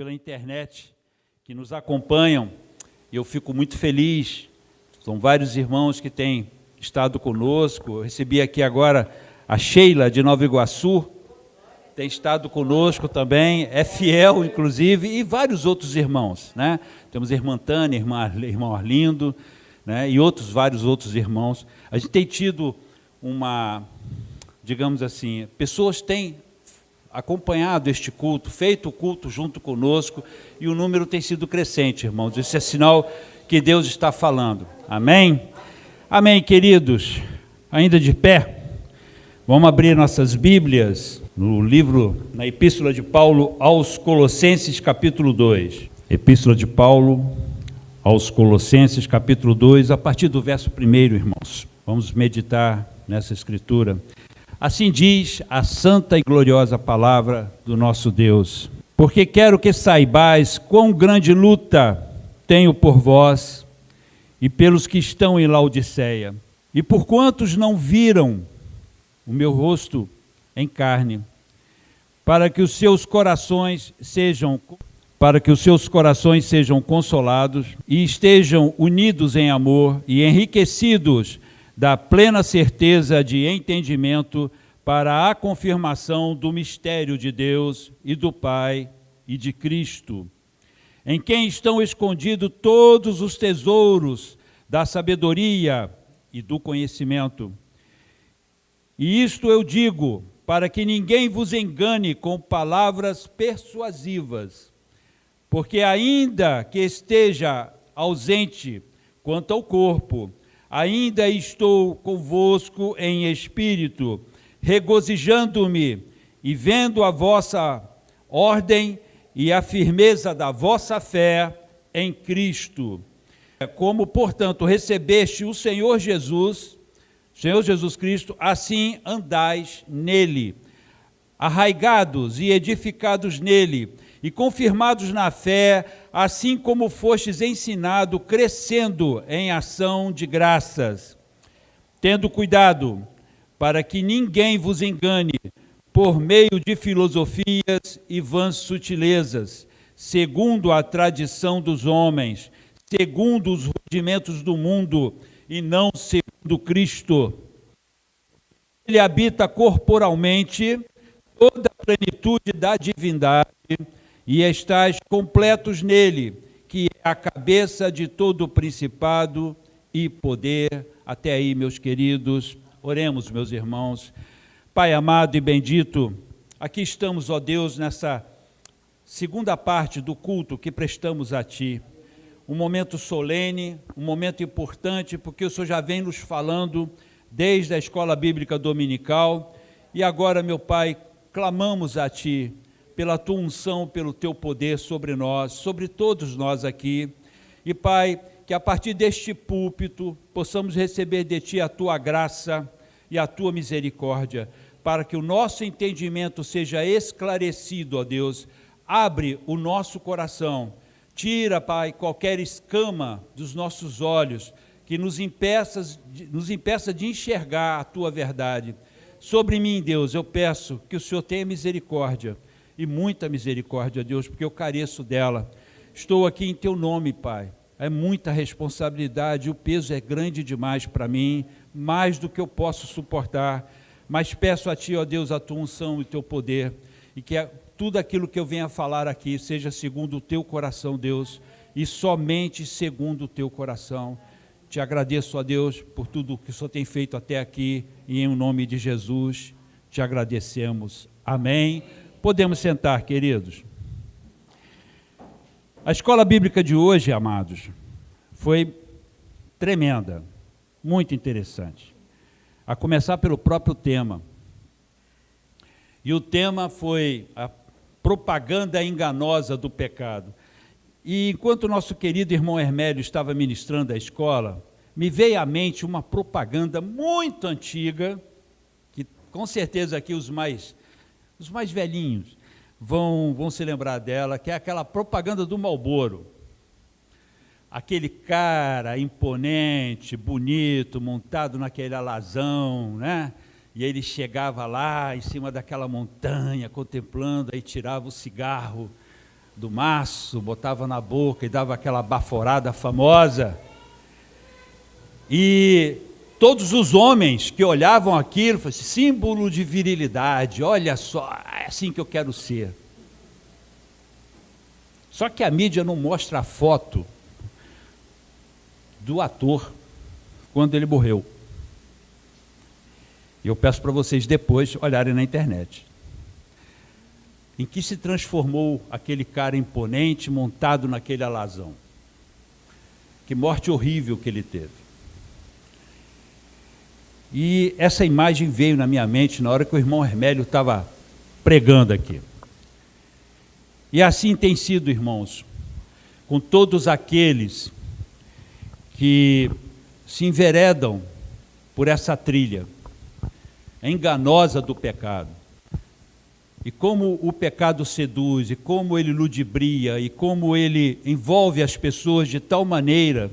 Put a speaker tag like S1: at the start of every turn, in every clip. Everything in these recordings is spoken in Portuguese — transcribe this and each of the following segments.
S1: pela internet que nos acompanham. Eu fico muito feliz. São vários irmãos que têm estado conosco. Eu recebi aqui agora a Sheila de Nova Iguaçu, tem estado conosco também, é fiel inclusive, e vários outros irmãos, né? Temos a irmã Tânia, irmão Arlindo, né? E vários outros irmãos. A gente tem tido digamos assim, pessoas têm acompanhado este culto, feito o culto junto conosco, e o número tem sido crescente, irmãos. Isso é sinal que Deus está falando. Amém? Amém, queridos. Ainda de pé, vamos abrir nossas Bíblias na Epístola de Paulo aos Colossenses, capítulo 2. Epístola de Paulo aos Colossenses, capítulo 2, a partir do verso 1, irmãos. Vamos meditar nessa escritura. Assim diz a santa e gloriosa palavra do nosso Deus. Porque quero que saibais quão grande luta tenho por vós e pelos que estão em Laodiceia, e por quantos não viram o meu rosto em carne, para que os seus corações sejam consolados e estejam unidos em amor e enriquecidos da plena certeza de entendimento para a confirmação do mistério de Deus e do Pai e de Cristo, em quem estão escondidos todos os tesouros da sabedoria e do conhecimento. E isto eu digo, para que ninguém vos engane com palavras persuasivas, porque ainda que esteja ausente quanto ao corpo, ainda estou convosco em espírito, regozijando-me e vendo a vossa ordem e a firmeza da vossa fé em Cristo. Como, portanto, recebeste o Senhor Jesus Cristo, assim andais nele, arraigados e edificados nele, e confirmados na fé, assim como fostes ensinado, crescendo em ação de graças, tendo cuidado para que ninguém vos engane por meio de filosofias e vãs sutilezas, segundo a tradição dos homens, segundo os rudimentos do mundo, e não segundo Cristo. Ele habita corporalmente toda a plenitude da divindade, e estáis completos nele, que é a cabeça de todo principado e poder. Até aí, meus queridos, oremos, meus irmãos. Pai amado e bendito, aqui estamos, ó Deus, nessa segunda parte do culto que prestamos a Ti. Um momento solene, um momento importante, porque o Senhor já vem nos falando desde a escola bíblica dominical, e agora, meu Pai, clamamos a Ti, pela Tua unção, pelo Teu poder sobre nós, sobre todos nós aqui. E, Pai, que a partir deste púlpito possamos receber de Ti a Tua graça e a Tua misericórdia, para que o nosso entendimento seja esclarecido, ó Deus. Abre o nosso coração, tira, Pai, qualquer escama dos nossos olhos, que nos impeça de enxergar a Tua verdade. Sobre mim, Deus, eu peço que o Senhor tenha misericórdia, e muita misericórdia, Deus, porque eu careço dela. Estou aqui em Teu nome, Pai. É muita responsabilidade, o peso é grande demais para mim, mais do que eu posso suportar, mas peço a Ti, ó Deus, a Tua unção e o Teu poder, e que tudo aquilo que eu venha falar aqui seja segundo o Teu coração, Deus, e somente segundo o Teu coração. Te agradeço, ó Deus, por tudo que o Senhor tem feito até aqui, e em nome de Jesus, te agradecemos. Amém. Podemos sentar, queridos. A escola bíblica de hoje, amados, foi tremenda, muito interessante. A começar pelo próprio tema. E o tema foi a propaganda enganosa do pecado. E enquanto o nosso querido irmão Hermélio estava ministrando a escola, me veio à mente uma propaganda muito antiga, que com certeza aqui os mais velhinhos vão se lembrar dela, que é aquela propaganda do Marlboro. Aquele cara imponente, bonito, montado naquele alazão, né? E ele chegava lá em cima daquela montanha, contemplando, aí tirava o cigarro, do maço, botava na boca e dava aquela baforada famosa. E todos os homens que olhavam aquilo, falavam assim, símbolo de virilidade, olha só, é assim que eu quero ser. Só que a mídia não mostra a foto do ator quando ele morreu. E eu peço para vocês depois olharem na internet. Em que se transformou aquele cara imponente montado naquele alazão. Que morte horrível que ele teve. E essa imagem veio na minha mente na hora que o irmão Hermélio estava pregando aqui. E assim tem sido, irmãos, com todos aqueles que se enveredam por essa trilha enganosa do pecado. E como o pecado seduz, e como ele ludibria, e como ele envolve as pessoas de tal maneira,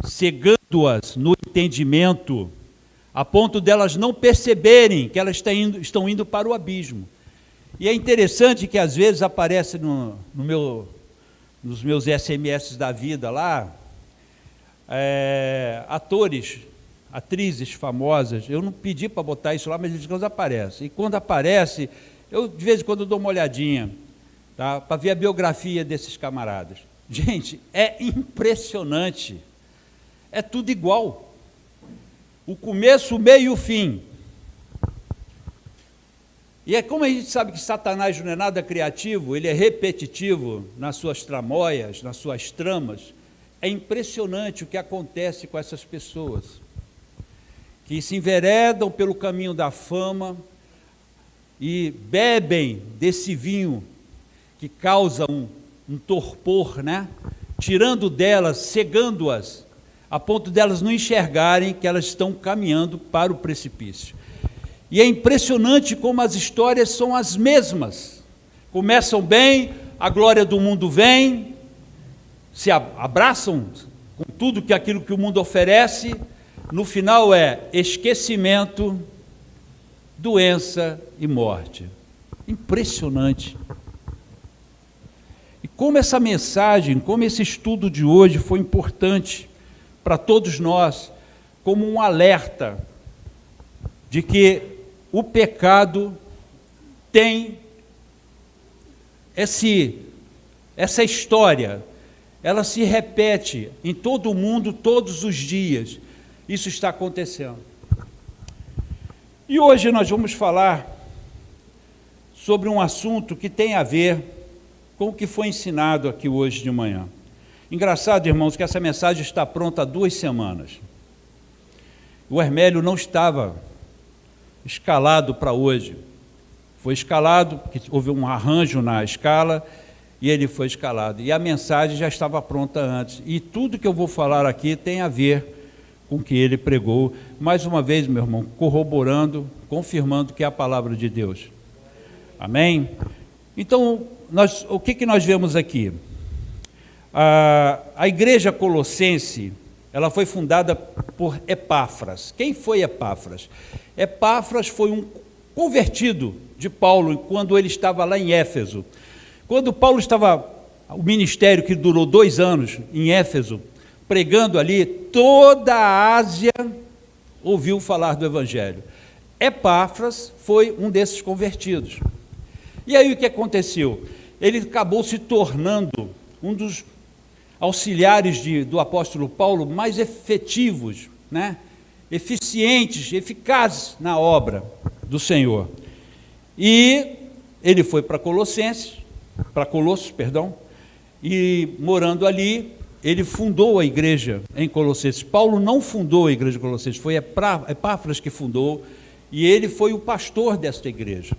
S1: cegando-as no entendimento, a ponto delas não perceberem que elas estão indo para o abismo. E é interessante que às vezes aparece nos meus SMS da vida lá, atores, atrizes famosas. Eu não pedi para botar isso lá, mas de vez em quando aparece. E quando aparece, eu de vez em quando dou uma olhadinha, tá, para ver a biografia desses camaradas. Gente, é impressionante. É tudo igual. O começo, o meio e o fim. E é como a gente sabe que Satanás não é nada criativo, ele é repetitivo nas suas tramóias, nas suas tramas. É impressionante o que acontece com essas pessoas, que se enveredam pelo caminho da fama e bebem desse vinho que causa um torpor, né? Tirando delas, cegando-as, a ponto delas não enxergarem que elas estão caminhando para o precipício. E é impressionante como as histórias são as mesmas. Começam bem, a glória do mundo vem, se abraçam com tudo aquilo que o mundo oferece, no final é esquecimento, doença e morte. Impressionante. E como essa mensagem, como esse estudo de hoje foi importante para todos nós, como um alerta de que o pecado tem essa história, ela se repete em todo o mundo, todos os dias. Isso está acontecendo. E hoje nós vamos falar sobre um assunto que tem a ver com o que foi ensinado aqui hoje de manhã. Engraçado, irmãos, que essa mensagem está pronta há 2 semanas. O Hermélio não estava escalado para hoje. Foi escalado, porque houve um arranjo na escala, e ele foi escalado. E a mensagem já estava pronta antes. E tudo que eu vou falar aqui tem a ver com o que ele pregou. Mais uma vez, meu irmão, corroborando, confirmando que é a palavra de Deus. Amém? Então, o que nós vemos aqui? A igreja colossense, ela foi fundada por Epáfras. Quem foi Epáfras? Epáfras foi um convertido de Paulo quando ele estava lá em Éfeso. Quando Paulo estava, o ministério que durou 2 anos em Éfeso, pregando ali, toda a Ásia ouviu falar do Evangelho. Epáfras foi um desses convertidos. E aí o que aconteceu? Ele acabou se tornando um dos auxiliares do apóstolo Paulo mais efetivos, né? Eficientes, eficazes na obra do Senhor. E ele foi para Colossos, e morando ali, ele fundou a igreja em Colossenses. Paulo não fundou a igreja de Colossenses, foi Epáfras que fundou, e ele foi o pastor desta igreja.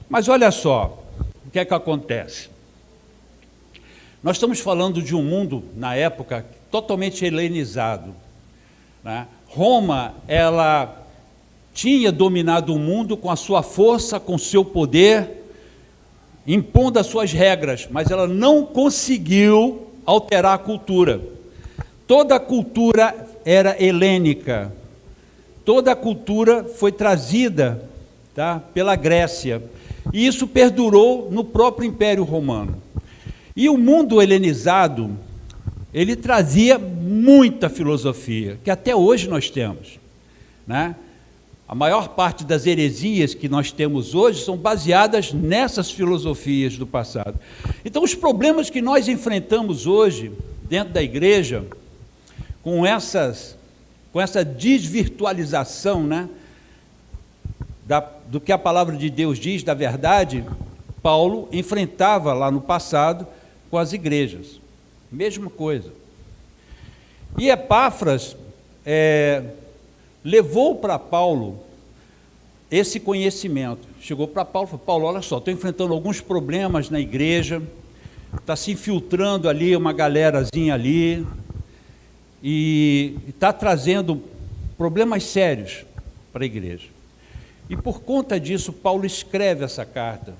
S1: Mas olha só, o que é que acontece? Nós estamos falando de um mundo, na época, totalmente helenizado, né? Roma, ela tinha dominado o mundo com a sua força, com o seu poder, impondo as suas regras, mas ela não conseguiu alterar a cultura. Toda a cultura era helênica, toda a cultura foi trazida, tá, pela Grécia. E isso perdurou no próprio Império Romano. E o mundo helenizado, ele trazia muita filosofia, que até hoje nós temos, né? A maior parte das heresias que nós temos hoje são baseadas nessas filosofias do passado. Então, os problemas que nós enfrentamos hoje, dentro da igreja, com essa desvirtualização, né, do que a palavra de Deus diz, da verdade, Paulo enfrentava lá no passado com as igrejas. Mesma coisa. E Epáfras levou para Paulo esse conhecimento. Chegou para Paulo e falou: Paulo, olha só, estou enfrentando alguns problemas na igreja, está se infiltrando ali uma galerazinha ali, e está trazendo problemas sérios para a igreja. E por conta disso, Paulo escreve essa carta,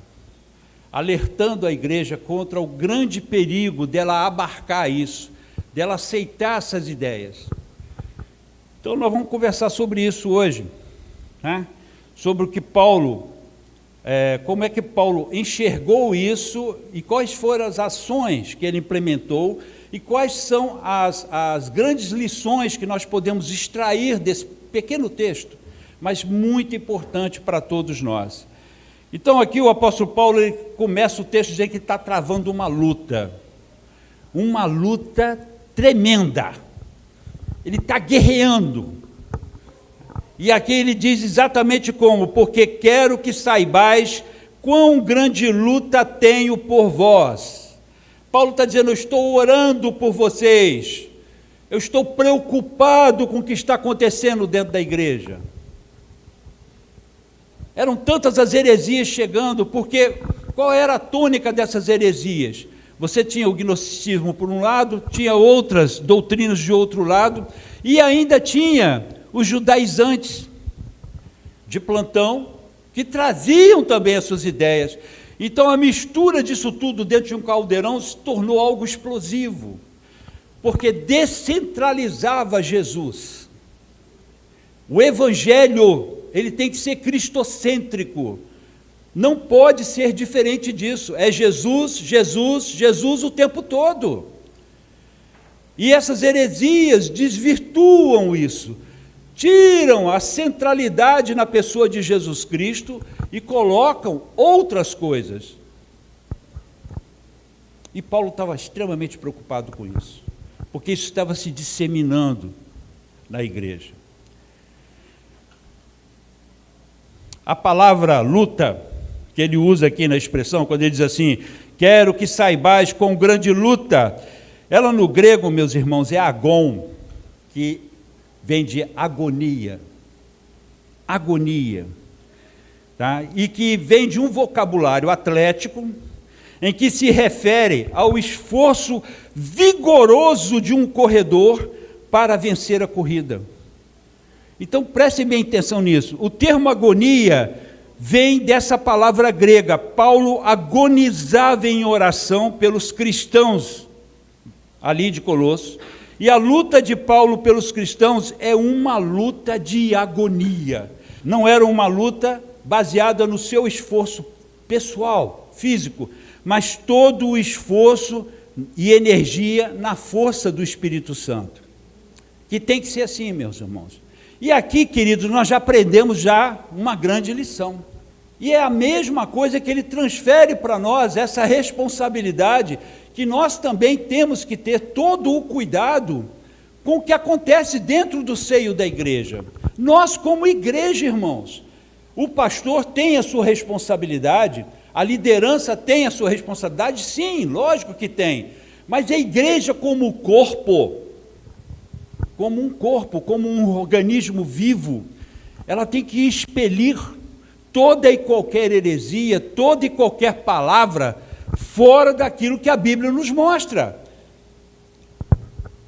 S1: alertando a igreja contra o grande perigo dela abarcar isso, dela aceitar essas ideias. Então nós vamos conversar sobre isso hoje, né? Sobre o que Paulo, como é que Paulo enxergou isso e quais foram as ações que ele implementou e quais são as grandes lições que nós podemos extrair desse pequeno texto, mas muito importante para todos nós. Então aqui o apóstolo Paulo, ele começa o texto dizendo que está travando uma luta tremenda, ele está guerreando, e aqui ele diz exatamente como: porque quero que saibais quão grande luta tenho por vós. Paulo está dizendo: eu estou orando por vocês, eu estou preocupado com o que está acontecendo dentro da igreja. Eram tantas as heresias chegando, porque qual era a tônica dessas heresias? Você tinha o gnosticismo por um lado, tinha outras doutrinas de outro lado, e ainda tinha os judaizantes de plantão, que traziam também as suas ideias. Então a mistura disso tudo dentro de um caldeirão se tornou algo explosivo, porque descentralizava Jesus. O evangelho, ele tem que ser cristocêntrico, não pode ser diferente disso, é Jesus, Jesus, Jesus o tempo todo. E essas heresias desvirtuam isso, tiram a centralidade na pessoa de Jesus Cristo e colocam outras coisas. E Paulo estava extremamente preocupado com isso, porque isso estava se disseminando na igreja. A palavra luta, que ele usa aqui na expressão, quando ele diz assim: quero que saibais com grande luta, ela no grego, meus irmãos, é agon, que vem de agonia, tá? E que vem de um vocabulário atlético, em que se refere ao esforço vigoroso de um corredor para vencer a corrida. Então prestem bem atenção nisso. O termo agonia vem dessa palavra grega. Paulo agonizava em oração pelos cristãos ali de Colossos, e a luta de Paulo pelos cristãos é uma luta de agonia. Não era uma luta baseada no seu esforço pessoal, físico, mas todo o esforço e energia na força do Espírito Santo, que tem que ser assim, meus irmãos. E aqui, queridos, nós já aprendemos uma grande lição, e é a mesma coisa que ele transfere para nós, essa responsabilidade, que nós também temos que ter todo o cuidado com o que acontece dentro do seio da igreja. Nós, como igreja, irmãos, o pastor tem a sua responsabilidade, a liderança tem a sua responsabilidade, sim, lógico que tem, mas a igreja como corpo, como um organismo vivo, ela tem que expelir toda e qualquer heresia, toda e qualquer palavra fora daquilo que a Bíblia nos mostra.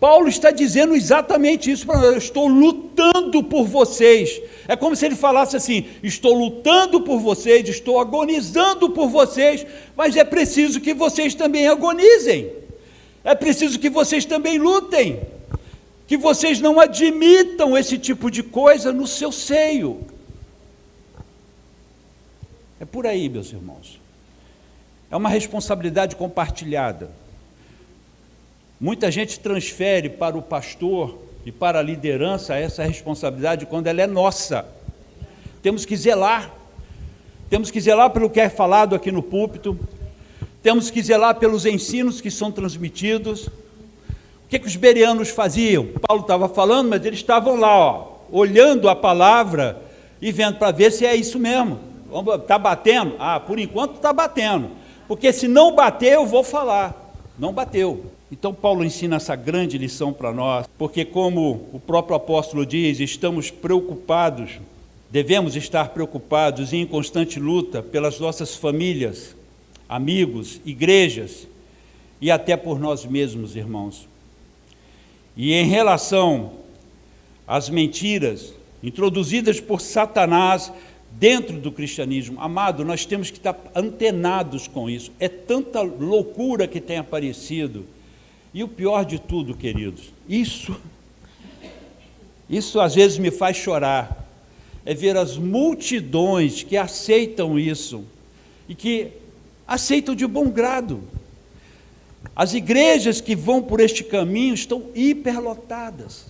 S1: Paulo está dizendo exatamente isso para nós: eu estou lutando por vocês. É como se ele falasse assim: estou lutando por vocês, estou agonizando por vocês, mas é preciso que vocês também agonizem, é preciso que vocês também lutem, que vocês não admitam esse tipo de coisa no seu seio. É por aí, meus irmãos. É uma responsabilidade compartilhada. Muita gente transfere para o pastor e para a liderança essa responsabilidade quando ela é nossa. Temos que zelar pelo que é falado aqui no púlpito, temos que zelar pelos ensinos que são transmitidos. O que os bereanos faziam? Paulo estava falando, mas eles estavam lá, olhando a palavra e vendo para ver se é isso mesmo. Está batendo? Por enquanto está batendo, porque se não bater eu vou falar. Não bateu. Então Paulo ensina essa grande lição para nós, porque como o próprio apóstolo diz, estamos preocupados, devemos estar preocupados e em constante luta pelas nossas famílias, amigos, igrejas e até por nós mesmos, irmãos. E em relação às mentiras introduzidas por Satanás dentro do cristianismo, amado, nós temos que estar antenados com isso. É tanta loucura que tem aparecido. E o pior de tudo, queridos, isso às vezes me faz chorar, é ver as multidões que aceitam isso, e que aceitam de bom grado. As igrejas que vão por este caminho estão hiperlotadas,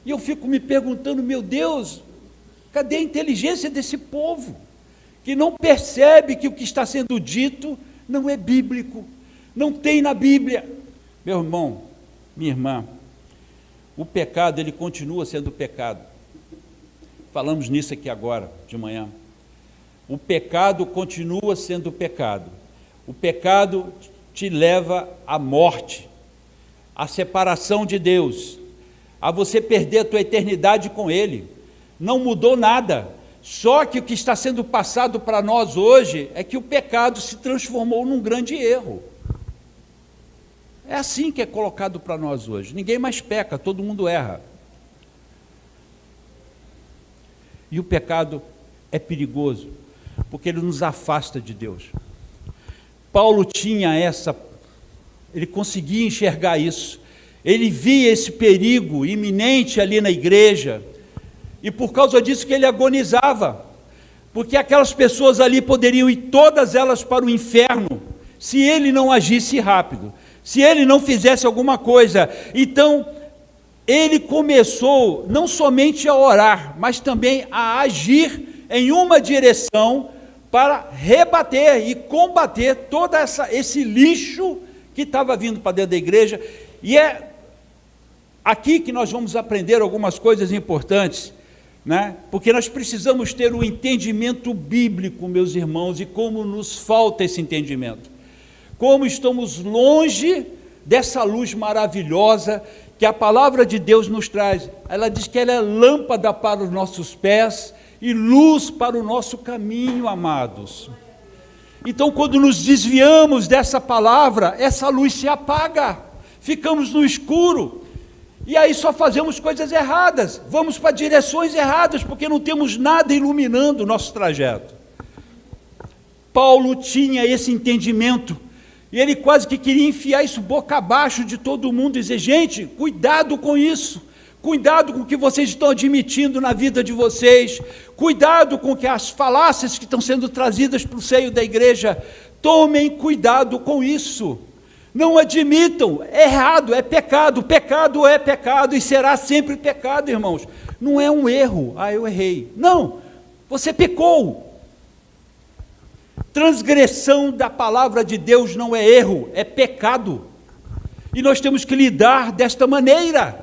S1: e eu fico me perguntando, meu Deus, cadê a inteligência desse povo, que não percebe que o que está sendo dito não é bíblico, não tem na Bíblia. Meu irmão, minha irmã, o pecado, ele continua sendo pecado. Falamos nisso aqui agora, de manhã. O pecado continua sendo pecado. O pecado te leva à morte, à separação de Deus, a você perder a tua eternidade com Ele. Não mudou nada. Só que o que está sendo passado para nós hoje é que o pecado se transformou num grande erro. É assim que é colocado para nós hoje. Ninguém mais peca, todo mundo erra. E o pecado é perigoso, porque ele nos afasta de Deus. Paulo tinha ele conseguia enxergar isso. Ele via esse perigo iminente ali na igreja, e por causa disso que ele agonizava, porque aquelas pessoas ali poderiam ir todas elas para o inferno, se ele não agisse rápido, se ele não fizesse alguma coisa. Então, ele começou não somente a orar, mas também a agir em uma direção para rebater e combater todo esse lixo que estava vindo para dentro da igreja. E é aqui que nós vamos aprender algumas coisas importantes, né? Porque nós precisamos ter um entendimento bíblico, meus irmãos, e como nos falta esse entendimento. Como estamos longe dessa luz maravilhosa que a palavra de Deus nos traz. Ela diz que ela é lâmpada para os nossos pés e luz para o nosso caminho, amados. Então, quando nos desviamos dessa palavra, essa luz se apaga, ficamos no escuro, e aí só fazemos coisas erradas, vamos para direções erradas, porque não temos nada iluminando o nosso trajeto. Paulo tinha esse entendimento, e ele quase que queria enfiar isso boca abaixo de todo mundo, e dizer, gente, cuidado com isso, cuidado com o que vocês estão admitindo na vida de vocês, cuidado com que as falácias que estão sendo trazidas para o seio da igreja, tomem cuidado com isso, não admitam, é errado, é pecado, pecado é pecado e será sempre pecado, irmãos, não é um erro, eu errei, não, você pecou. Transgressão da palavra de Deus não é erro, é pecado, e nós temos que lidar desta maneira,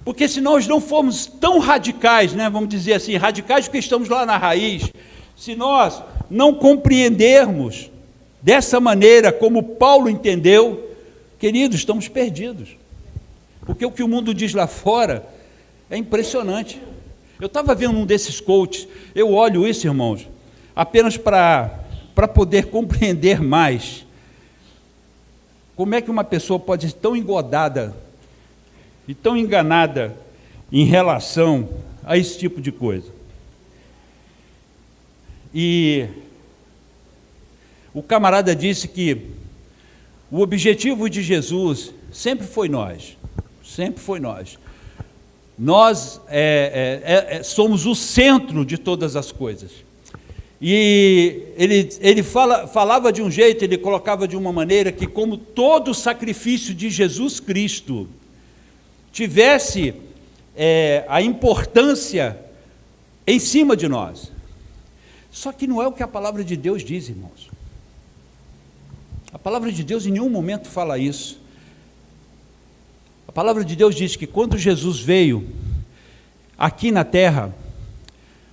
S1: porque se nós não formos tão radicais, né, vamos dizer assim, radicais porque estamos lá na raiz, se nós não compreendermos dessa maneira como Paulo entendeu, queridos, estamos perdidos, porque o que o mundo diz lá fora é impressionante. Eu estava vendo um desses coaches, eu olho isso, irmãos, apenas para poder compreender mais como é que uma pessoa pode ser tão engodada e tão enganada em relação a esse tipo de coisa. E o camarada disse que o objetivo de Jesus sempre foi nós, sempre foi nós. Nós somos o centro de todas as coisas. E ele falava de um jeito, ele colocava de uma maneira que, como todo o sacrifício de Jesus Cristo tivesse a importância em cima de nós. Só que não é o que a palavra de Deus diz, irmãos. A palavra de Deus em nenhum momento fala isso. A palavra de Deus diz que quando Jesus veio aqui na terra,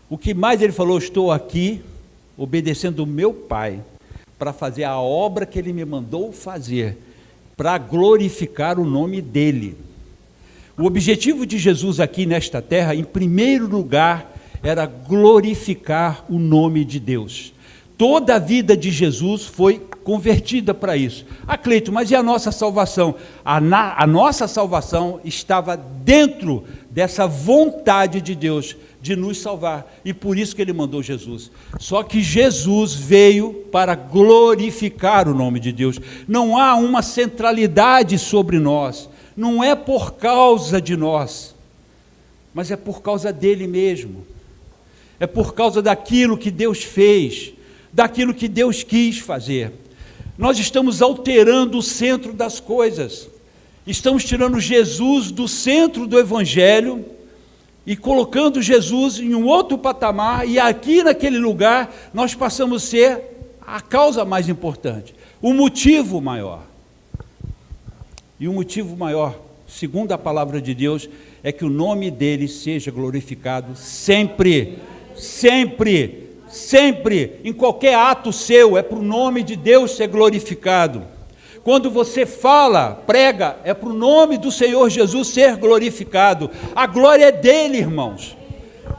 S1: o que mais ele falou: estou aqui obedecendo o meu Pai para fazer a obra que ele me mandou fazer, para glorificar o nome dele. O objetivo de Jesus aqui nesta terra, em primeiro lugar, era glorificar o nome de Deus. Toda a vida de Jesus foi convertida para isso. Cleito, mas e a nossa salvação? A nossa salvação estava dentro dessa vontade de Deus de nos salvar, e por isso que ele mandou Jesus. Só que Jesus veio para glorificar o nome de Deus. Não há uma centralidade sobre nós, não é por causa de nós, mas é por causa dele mesmo. É por causa daquilo que Deus fez, daquilo que Deus quis fazer. Nós estamos alterando o centro das coisas, estamos tirando Jesus do centro do Evangelho e colocando Jesus em um outro patamar, e aqui naquele lugar nós passamos a ser a causa mais importante, o motivo maior. E o motivo maior, segundo a palavra de Deus, é que o nome dele seja glorificado sempre, sempre, sempre, em qualquer ato seu, é para o nome de Deus ser glorificado. Quando você fala, prega, é para o nome do Senhor Jesus ser glorificado. A glória é dele, irmãos.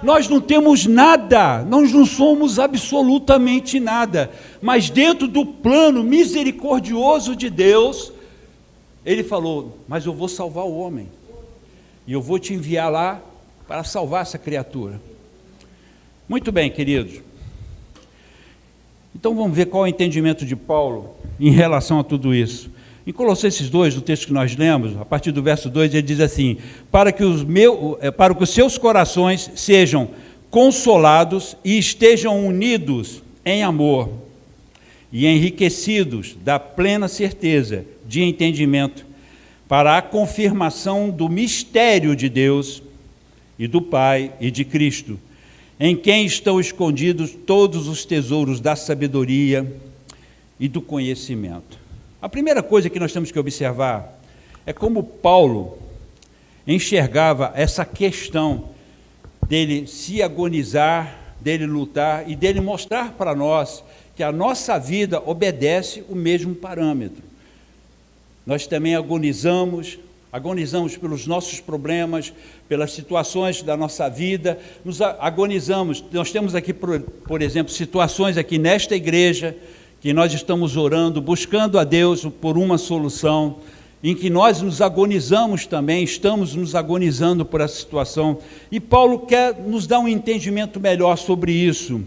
S1: Nós não temos nada, nós não somos absolutamente nada, mas dentro do plano misericordioso de Deus, ele falou: mas eu vou salvar o homem, e eu vou te enviar lá para salvar essa criatura. Muito bem, queridos. Então vamos ver qual é o entendimento de Paulo em relação a tudo isso. Em Colossenses 2, o texto que nós lemos, a partir do verso 2, ele diz assim: para que os seus corações sejam consolados e estejam unidos em amor e enriquecidos da plena certeza de entendimento, para a confirmação do mistério de Deus e do Pai e de Cristo, em quem estão escondidos todos os tesouros da sabedoria e do conhecimento. A primeira coisa que nós temos que observar é como Paulo enxergava essa questão dele se agonizar, dele lutar e dele mostrar para nós que a nossa vida obedece o mesmo parâmetro. Nós também agonizamos pelos nossos problemas, pelas situações da nossa vida, nos agonizamos. Nós temos aqui, por exemplo, situações aqui nesta igreja, que nós estamos orando, buscando a Deus por uma solução, em que nós nos agonizamos também, estamos nos agonizando por essa situação, e Paulo quer nos dar um entendimento melhor sobre isso.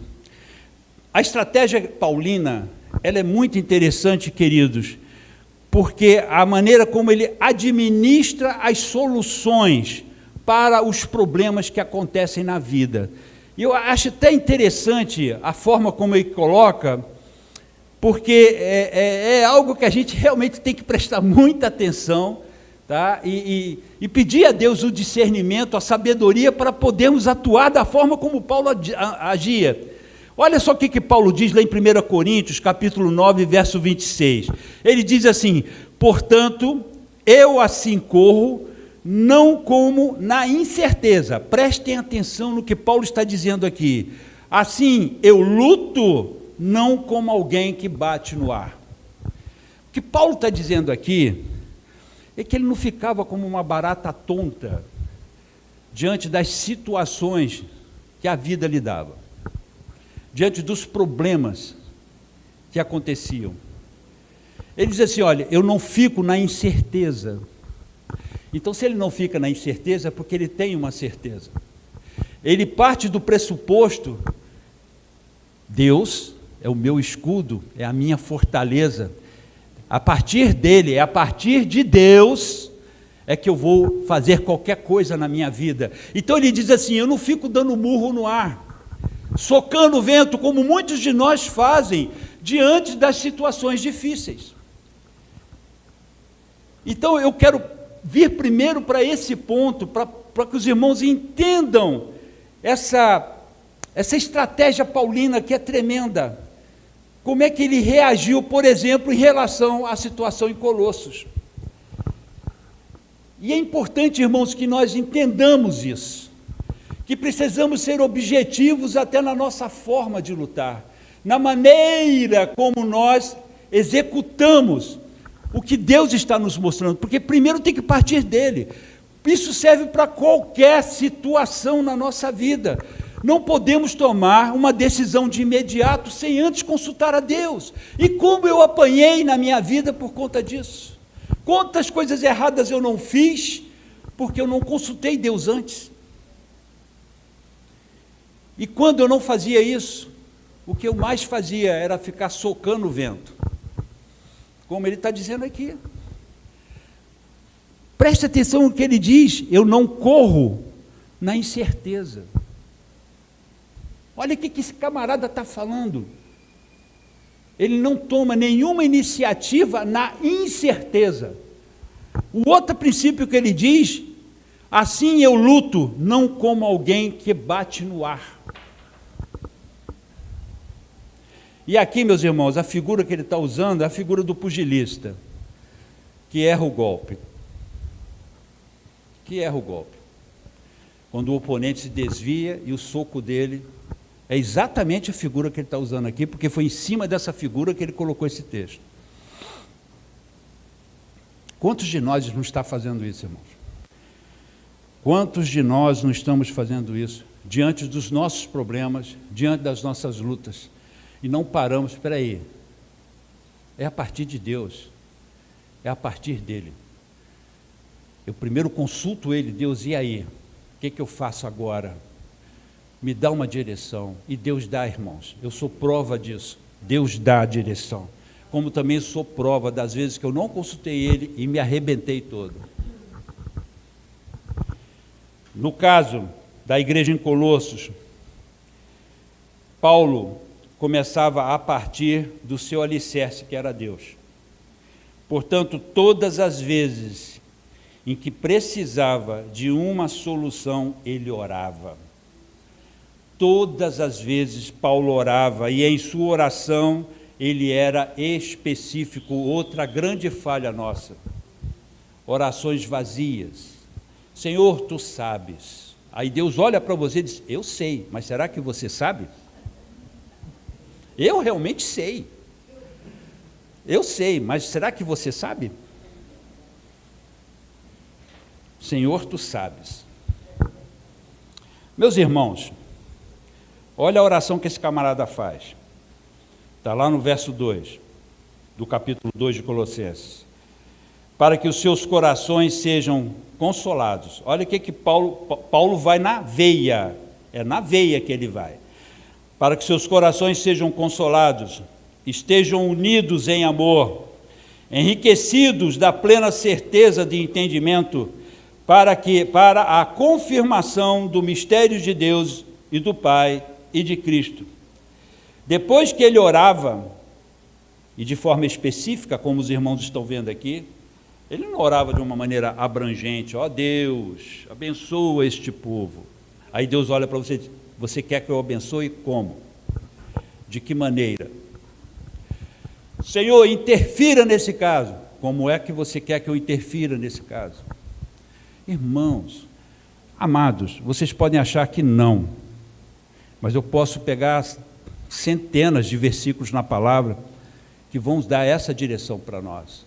S1: A estratégia paulina, ela é muito interessante, queridos, porque a maneira como ele administra as soluções para os problemas que acontecem na vida. E eu acho até interessante a forma como ele coloca, porque é algo que a gente realmente tem que prestar muita atenção, tá? E pedir a Deus o discernimento, a sabedoria para podermos atuar da forma como Paulo agia. Olha só o que Paulo diz lá em 1 Coríntios, capítulo 9, verso 26. Ele diz assim: portanto, eu assim corro, não como na incerteza. Prestem atenção no que Paulo está dizendo aqui. Assim, eu luto, não como alguém que bate no ar. O que Paulo está dizendo aqui é que ele não ficava como uma barata tonta diante das situações que a vida lhe dava, diante dos problemas que aconteciam. Ele diz assim: olha, eu não fico na incerteza. Então, se ele não fica na incerteza, é porque ele tem uma certeza. Ele parte do pressuposto: Deus é o meu escudo, é a minha fortaleza. A partir dele, a partir de Deus, é que eu vou fazer qualquer coisa na minha vida. Então ele diz assim: eu não fico dando murro no ar. socando o vento, como muitos de nós fazem diante das situações difíceis. Então eu quero vir primeiro para esse ponto, para que os irmãos entendam essa estratégia paulina que é tremenda. Como é que ele reagiu, por exemplo, em relação à situação em Colossos. E é importante, irmãos, que nós entendamos isso, que precisamos ser objetivos até na nossa forma de lutar, na maneira como nós executamos o que Deus está nos mostrando, porque primeiro tem que partir dele. Isso serve para qualquer situação na nossa vida. Não podemos tomar uma decisão de imediato sem antes consultar a Deus. E como eu apanhei na minha vida por conta disso? Quantas coisas erradas eu não fiz porque eu não consultei Deus antes? E quando eu não fazia isso, o que eu mais fazia era ficar socando o vento. Como ele está dizendo aqui. Preste atenção no que ele diz: eu não corro na incerteza. Olha o que esse camarada está falando. Ele não toma nenhuma iniciativa na incerteza. O outro princípio que ele diz: assim eu luto, não como alguém que bate no ar. E aqui, meus irmãos, a figura que ele está usando é a figura do pugilista, que erra o golpe. Quando o oponente se desvia e o soco dele é exatamente a figura que ele está usando aqui, porque foi em cima dessa figura que ele colocou esse texto. Quantos de nós não está fazendo isso, irmãos? Quantos de nós não estamos fazendo isso diante dos nossos problemas, diante das nossas lutas, e não paramos? Espera aí, é a partir de Deus, é a partir dele. Eu primeiro consulto ele: Deus, e aí? O que eu faço agora? Me dá uma direção. E Deus dá, irmãos. Eu sou prova disso. Deus dá a direção. Como também sou prova das vezes que eu não consultei ele e me arrebentei todo. No caso da igreja em Colossos, Paulo começava a partir do seu alicerce, que era Deus. Portanto, todas as vezes em que precisava de uma solução, ele orava. Todas as vezes Paulo orava, e em sua oração ele era específico. Outra grande falha nossa: orações vazias. Senhor, tu sabes. Aí Deus olha para você e diz: eu sei, mas será que você sabe? Eu realmente sei. Eu sei, mas será que você sabe? Senhor, tu sabes. Meus irmãos, olha a oração que esse camarada faz. Está lá no verso 2, do capítulo 2 de Colossenses. Para que os seus corações sejam consolados. Olha o que Paulo vai na veia. É na veia que ele vai. Para que seus corações sejam consolados, estejam unidos em amor, enriquecidos da plena certeza de entendimento, para a confirmação do mistério de Deus e do Pai e de Cristo. Depois que ele orava, e de forma específica, como os irmãos estão vendo aqui, ele não orava de uma maneira abrangente: ó Deus, abençoa este povo. Aí Deus olha para você e diz: você quer que eu abençoe como? De que maneira? Senhor, interfira nesse caso. Como é que você quer que eu interfira nesse caso? Irmãos, amados, vocês podem achar que não, mas eu posso pegar centenas de versículos na palavra que vão dar essa direção para nós.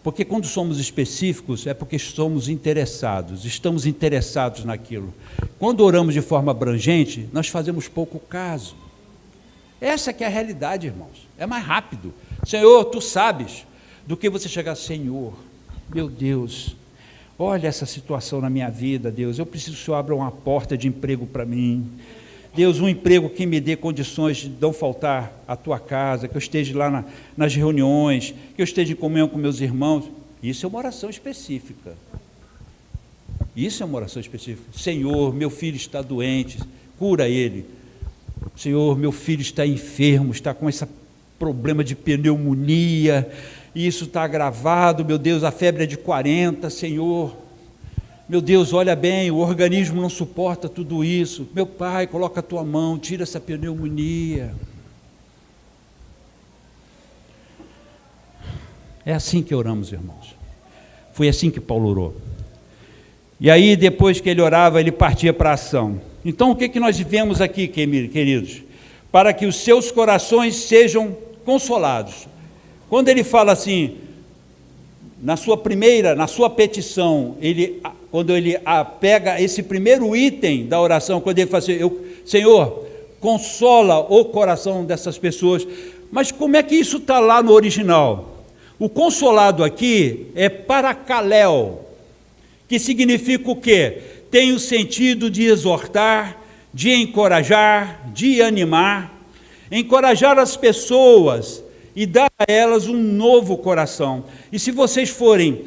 S1: Porque quando somos específicos é porque estamos interessados naquilo. Quando oramos de forma abrangente, nós fazemos pouco caso. Essa que é a realidade, irmãos. É mais rápido. Senhor, tu sabes, do que você chegar: Senhor, meu Deus, olha essa situação na minha vida, Deus, eu preciso que o Senhor abra uma porta de emprego para mim. Deus, um emprego que me dê condições de não faltar à tua casa, que eu esteja lá nas reuniões, que eu esteja em comunhão com meus irmãos. Isso é uma oração específica. Senhor, meu filho está doente, cura ele. Senhor, meu filho está enfermo, está com esse problema de pneumonia, e isso está agravado, meu Deus, a febre é de 40, Senhor. Meu Deus, olha bem, o organismo não suporta tudo isso. Meu Pai, coloca a tua mão, tira essa pneumonia. É assim que oramos, irmãos. Foi assim que Paulo orou. E aí, depois que ele orava, ele partia para a ação. Então, o que nós vemos aqui, queridos? Para que os seus corações sejam consolados. Quando ele fala assim, na sua petição, quando ele pega esse primeiro item da oração, quando ele fala assim, Senhor, consola o coração dessas pessoas. Mas como é que isso está lá no original? O consolado aqui é paracaléu, que significa o quê? Tem o sentido de exortar, de encorajar, de animar, encorajar as pessoas e dar a elas um novo coração. E se vocês forem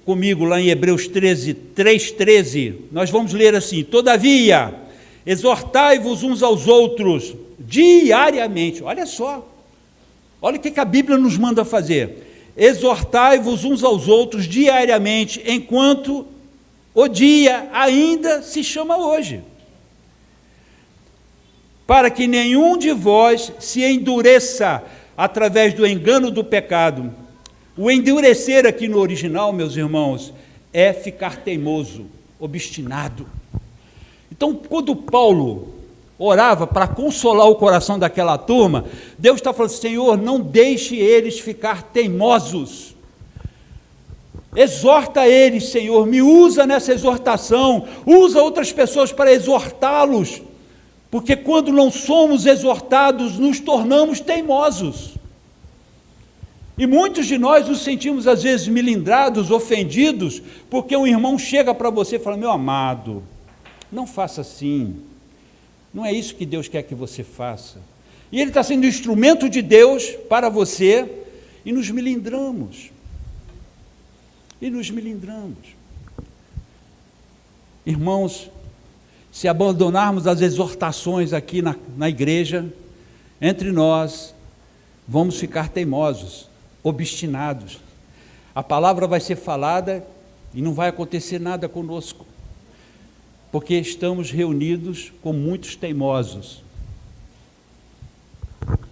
S1: comigo lá em Hebreus 3:13, nós vamos ler assim, todavia, exortai-vos uns aos outros diariamente. Olha só, olha o que a Bíblia nos manda fazer. Exortai-vos uns aos outros diariamente, enquanto o dia ainda se chama hoje, para que nenhum de vós se endureça através do engano do pecado. O endurecer aqui no original, meus irmãos, é ficar teimoso, obstinado. Então, quando Paulo orava para consolar o coração daquela turma, Deus está falando, Senhor, não deixe eles ficar teimosos. Exorta eles, Senhor, me usa nessa exortação, usa outras pessoas para exortá-los, porque quando não somos exortados, nos tornamos teimosos. E muitos de nós nos sentimos às vezes melindrados, ofendidos, porque um irmão chega para você e fala, meu amado, não faça assim, não é isso que Deus quer que você faça. E ele está sendo instrumento de Deus para você, e nos melindramos. Irmãos, se abandonarmos as exortações aqui na igreja, entre nós, vamos ficar teimosos, obstinados. A palavra vai ser falada e não vai acontecer nada conosco, porque estamos reunidos com muitos teimosos.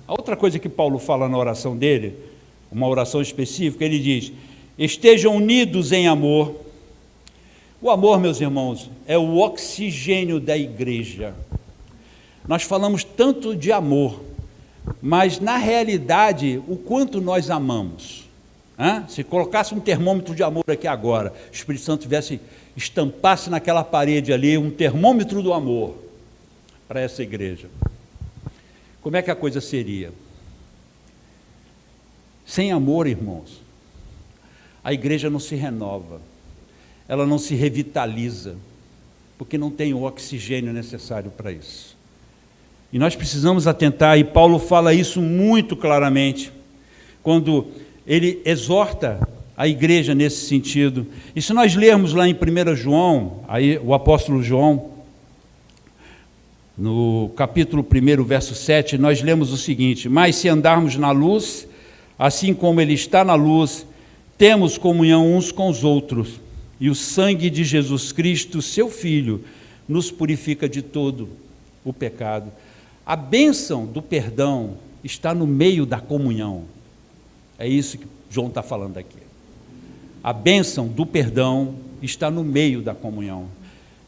S1: A outra coisa que Paulo fala na oração dele, uma oração específica, ele diz, estejam unidos em amor. O amor, meus irmãos, é o oxigênio da igreja. Nós falamos tanto de amor, mas na realidade, o quanto nós amamos? Se colocasse um termômetro de amor aqui agora, o Espírito Santo estampasse naquela parede ali um termômetro do amor para essa igreja, como é que a coisa seria? Sem amor, irmãos, a igreja não se renova, ela não se revitaliza, porque não tem o oxigênio necessário para isso. E nós precisamos atentar, e Paulo fala isso muito claramente, quando ele exorta a igreja nesse sentido. E se nós lermos lá em 1 João, aí o apóstolo João, no capítulo 1, verso 7, nós lemos o seguinte, mas se andarmos na luz, assim como ele está na luz, temos comunhão uns com os outros, e o sangue de Jesus Cristo, seu Filho, nos purifica de todo o pecado. A bênção do perdão está no meio da comunhão. É isso que João está falando aqui. A bênção do perdão está no meio da comunhão.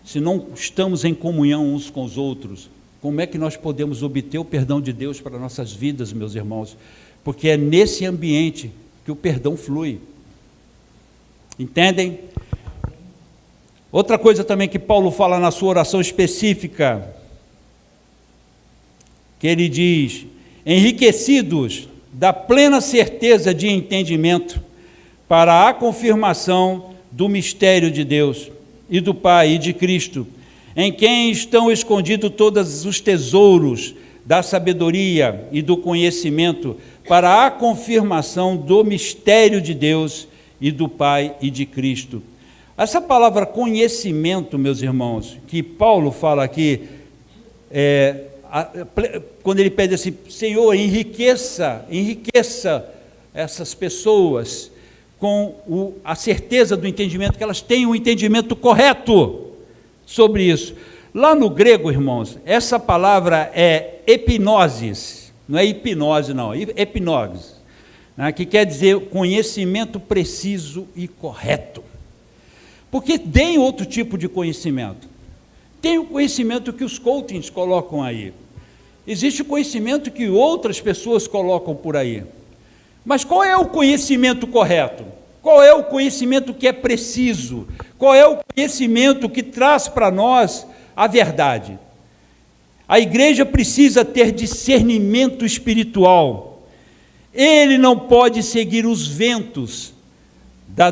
S1: Se não estamos em comunhão uns com os outros, como é que nós podemos obter o perdão de Deus para nossas vidas, meus irmãos? Porque é nesse ambiente que o perdão flui. Entendem? Outra coisa também que Paulo fala na sua oração específica, que ele diz, enriquecidos da plena certeza de entendimento para a confirmação do mistério de Deus e do Pai e de Cristo, em quem estão escondidos todos os tesouros da sabedoria e do conhecimento para a confirmação do mistério de Deus e do Pai e de Cristo. Essa palavra conhecimento, meus irmãos, que Paulo fala aqui, quando ele pede assim, Senhor, enriqueça essas pessoas com a certeza do entendimento, que elas tenham um entendimento correto sobre isso. Lá no grego, irmãos, essa palavra é epinosis, não é hipnose não, é epinosis, né, que quer dizer conhecimento preciso e correto. Porque tem outro tipo de conhecimento. Tem o conhecimento que os coachings colocam aí. Existe o conhecimento que outras pessoas colocam por aí. Mas qual é o conhecimento correto? Qual é o conhecimento que é preciso? Qual é o conhecimento que traz para nós a verdade? A igreja precisa ter discernimento espiritual. Ele não pode seguir os ventos das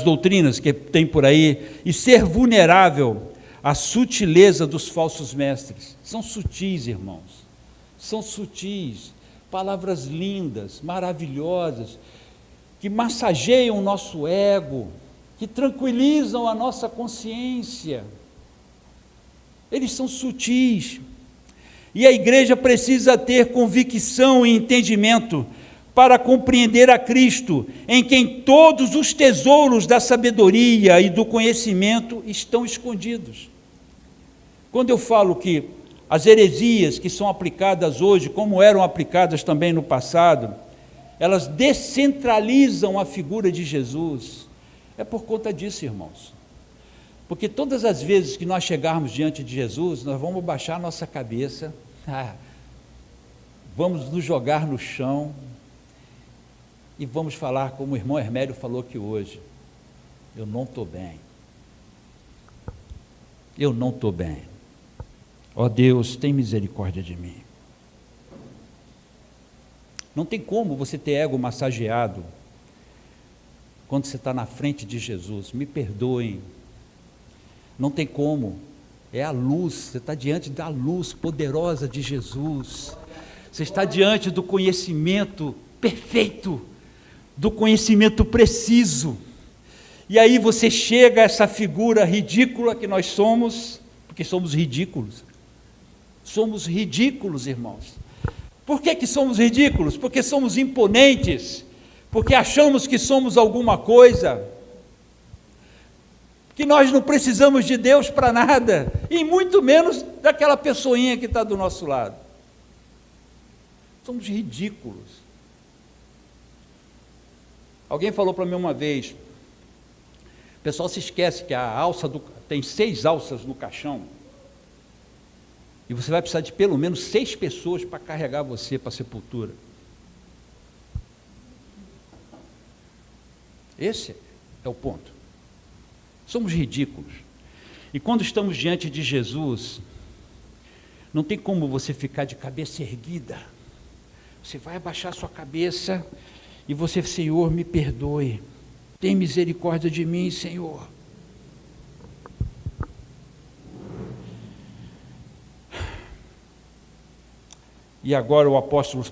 S1: doutrinas que tem por aí, e ser vulnerável à sutileza dos falsos mestres. São sutis, irmãos, são sutis, palavras lindas, maravilhosas, que massageiam o nosso ego, que tranquilizam a nossa consciência. Eles são sutis, e a igreja precisa ter convicção e entendimento para compreender a Cristo, em quem todos os tesouros da sabedoria e do conhecimento estão escondidos. Quando eu falo que as heresias que são aplicadas hoje, como eram aplicadas também no passado, elas descentralizam a figura de Jesus, é por conta disso, irmãos. Porque todas as vezes que nós chegarmos diante de Jesus, nós vamos baixar a nossa cabeça, vamos nos jogar no chão, e vamos falar como o irmão Hermédio falou aqui hoje, eu não estou bem, eu não estou bem, ó Deus, tem misericórdia de mim. Não tem como você ter ego massageado, quando você está na frente de Jesus, me perdoem, não tem como, é a luz, você está diante da luz poderosa de Jesus, você está diante do conhecimento perfeito, do conhecimento preciso, e aí você chega a essa figura ridícula que nós somos, porque somos ridículos, irmãos. Por que somos ridículos? Porque somos imponentes, porque achamos que somos alguma coisa, que nós não precisamos de Deus para nada, e muito menos daquela pessoinha que está do nosso lado. Somos ridículos. Alguém falou para mim uma vez, o pessoal se esquece que tem 6 alças no caixão, e você vai precisar de pelo menos 6 pessoas para carregar você para a sepultura. Esse é o ponto. Somos ridículos. E quando estamos diante de Jesus, não tem como você ficar de cabeça erguida. Você vai abaixar sua cabeça e você, Senhor, me perdoe. Tem misericórdia de mim, Senhor. E agora o apóstolo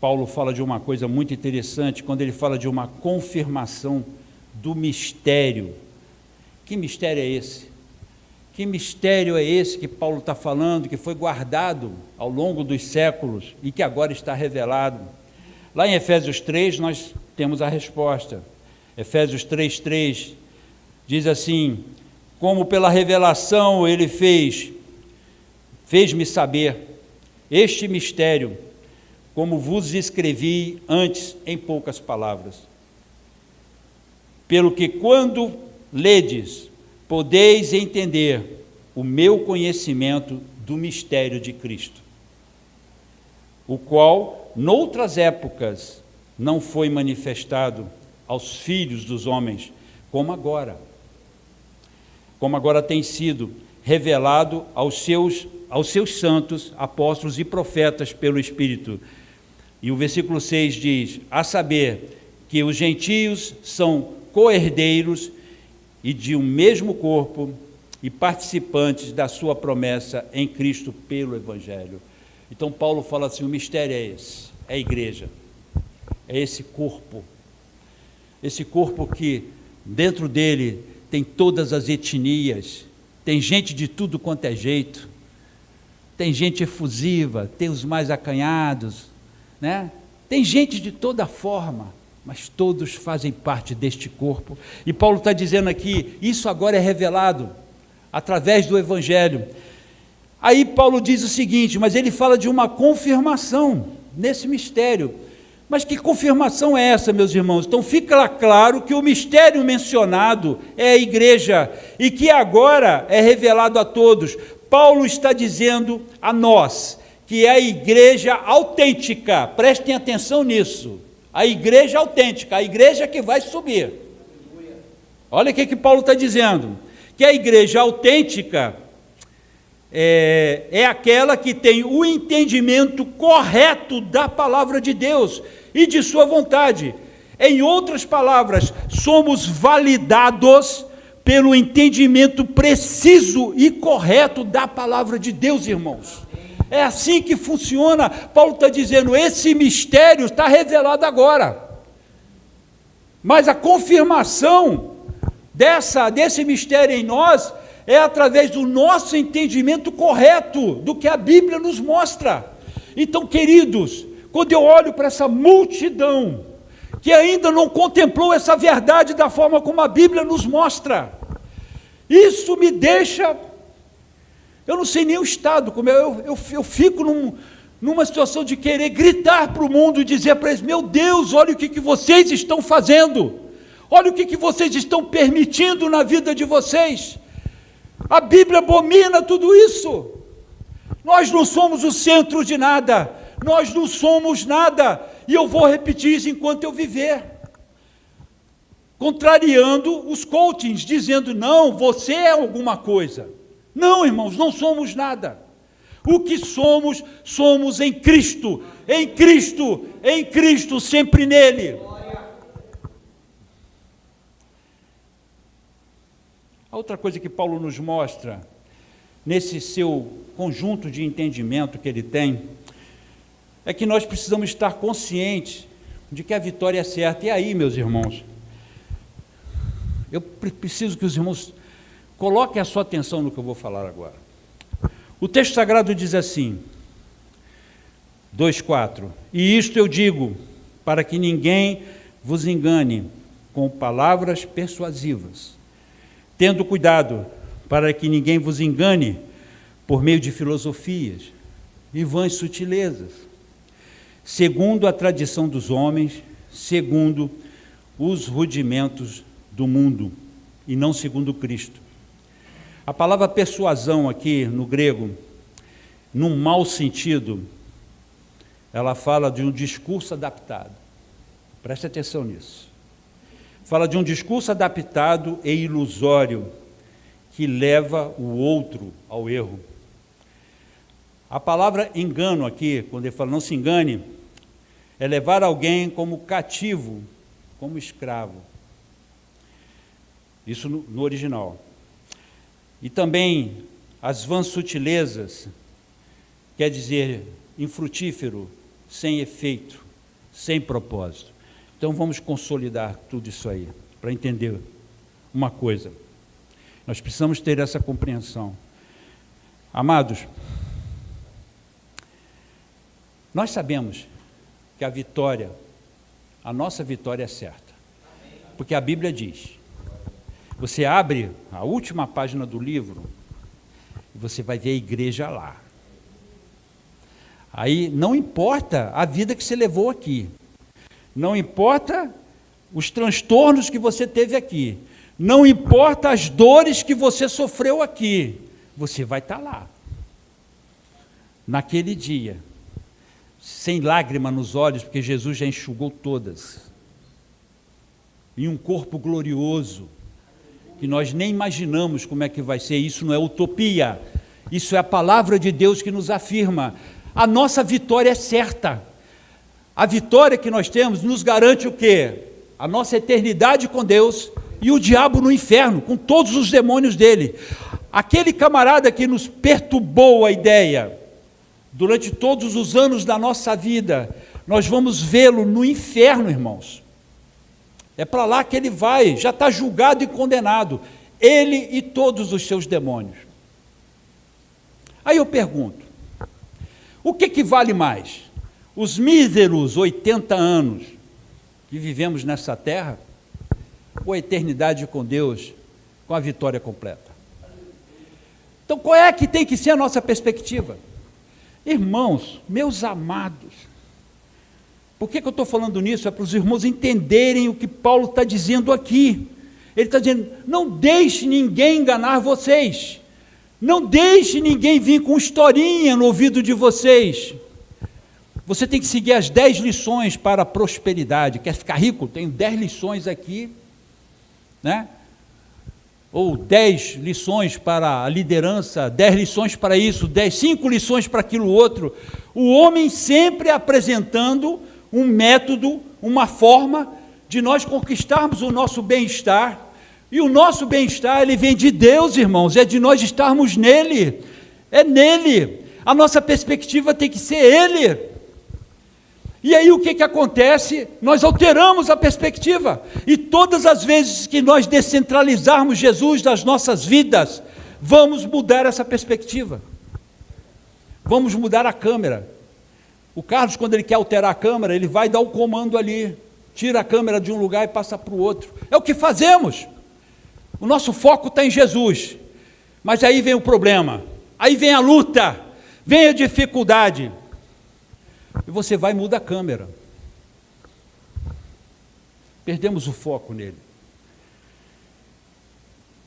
S1: Paulo fala de uma coisa muito interessante, quando ele fala de uma confirmação do mistério. Que mistério é esse? Que mistério é esse que Paulo está falando, que foi guardado ao longo dos séculos e que agora está revelado? Lá em Efésios 3 nós temos a resposta. Efésios 3:3 diz assim: como pela revelação ele fez-me saber este mistério, como vos escrevi antes em poucas palavras. Pelo que quando ledes, podeis entender o meu conhecimento do mistério de Cristo, o qual, noutras épocas, não foi manifestado aos filhos dos homens, como agora tem sido revelado aos seus santos, apóstolos e profetas pelo Espírito. E o versículo 6 diz, a saber, que os gentios são co-herdeiros e de um mesmo corpo e participantes da sua promessa em Cristo pelo Evangelho. Então Paulo fala assim, o mistério é esse, é a igreja, é esse corpo que dentro dele tem todas as etnias, tem gente de tudo quanto é jeito, tem gente efusiva, tem os mais acanhados, né? Tem gente de toda forma, mas todos fazem parte deste corpo. E Paulo está dizendo aqui, isso agora é revelado através do Evangelho. Aí Paulo diz o seguinte, mas ele fala de uma confirmação nesse mistério. Mas que confirmação é essa, meus irmãos? Então fica claro que o mistério mencionado é a igreja, e que agora é revelado a todos. Paulo está dizendo a nós que é a igreja autêntica, prestem atenção nisso, a igreja autêntica, a igreja que vai subir. Olha o que Paulo está dizendo, que a igreja autêntica é aquela que tem o entendimento correto da palavra de Deus e de sua vontade. Em outras palavras, somos validados pelo entendimento preciso e correto da palavra de Deus, irmãos. É assim que funciona. Paulo está dizendo, esse mistério está revelado agora, mas a confirmação desse mistério em nós é através do nosso entendimento correto do que a Bíblia nos mostra. Então, queridos, quando eu olho para essa multidão que ainda não contemplou essa verdade da forma como a Bíblia nos mostra, isso me deixa, eu não sei nem o estado, como eu fico numa situação de querer gritar para o mundo e dizer para eles, meu Deus, olha o que vocês estão fazendo, olha o que vocês estão permitindo na vida de vocês. A Bíblia abomina tudo isso. Nós não somos o centro de nada, nós não somos nada, e eu vou repetir isso enquanto eu viver, contrariando os coachings, dizendo, não, você é alguma coisa. Não, irmãos, não somos nada. O que somos, somos em Cristo, em Cristo, em Cristo, sempre nele. A outra coisa que Paulo nos mostra, nesse seu conjunto de entendimento que ele tem, é que nós precisamos estar conscientes de que a vitória é certa. E aí, meus irmãos, eu preciso que os irmãos coloquem a sua atenção no que eu vou falar agora. O texto sagrado diz assim, 2:4, e isto eu digo, para que ninguém vos engane com palavras persuasivas, tendo cuidado para que ninguém vos engane por meio de filosofias e vãs sutilezas, segundo a tradição dos homens, segundo os rudimentos do mundo, e não segundo Cristo. A palavra persuasão aqui no grego, num mau sentido, ela fala de um discurso adaptado. Preste atenção nisso. Fala de um discurso adaptado e ilusório que leva o outro ao erro. A palavra engano aqui, quando ele fala não se engane, é levar alguém como cativo, como escravo. Isso no original. E também as vãs sutilezas, quer dizer infrutífero, sem efeito, sem propósito. Então vamos consolidar tudo isso aí, para entender uma coisa. Nós precisamos ter essa compreensão. Amados, nós sabemos que a vitória, a nossa vitória é certa. Porque a Bíblia diz, você abre a última página do livro, e você vai ver a igreja lá. Aí não importa a vida que você levou aqui, não importa os transtornos que você teve aqui, não importa as dores que você sofreu aqui, você vai estar lá, naquele dia, sem lágrima nos olhos, porque Jesus já enxugou todas, em um corpo glorioso, que nós nem imaginamos como é que vai ser. Isso não é utopia, isso é a palavra de Deus que nos afirma, a nossa vitória é certa. A vitória que nós temos nos garante o quê? A nossa eternidade com Deus e o diabo no inferno, com todos os demônios dele. Aquele camarada que nos perturbou a ideia, durante todos os anos da nossa vida, nós vamos vê-lo no inferno, irmãos. É para lá que ele vai, já está julgado e condenado, ele e todos os seus demônios. Aí eu pergunto, O que vale mais? Os míseros 80 anos que vivemos nessa terra, ou a eternidade com Deus, com a vitória completa? Então, qual é que tem que ser a nossa perspectiva? Irmãos, meus amados, por que eu estou falando nisso? É para os irmãos entenderem o que Paulo está dizendo aqui. Ele está dizendo, não deixe ninguém enganar vocês, não deixe ninguém vir com historinha no ouvido de vocês. Você tem que seguir as 10 lições para a prosperidade. Quer ficar rico? Tenho 10 lições aqui, né? Ou 10 lições para a liderança, 10 lições para isso, 5 lições para aquilo outro. O homem sempre apresentando um método, uma forma de nós conquistarmos o nosso bem-estar. E o nosso bem-estar, ele vem de Deus, irmãos, é de nós estarmos nele, é nele. A nossa perspectiva tem que ser ele. E aí o que acontece? Nós alteramos a perspectiva, e todas as vezes que nós descentralizarmos Jesus das nossas vidas, vamos mudar essa perspectiva, vamos mudar a câmera. O Carlos, quando ele quer alterar a câmera, ele vai dar o comando ali, tira a câmera de um lugar e passa para o outro. É o que fazemos. O nosso foco está em Jesus, mas aí vem o problema, aí vem a luta, vem a dificuldade, e você vai e muda a câmera. Perdemos o foco nele.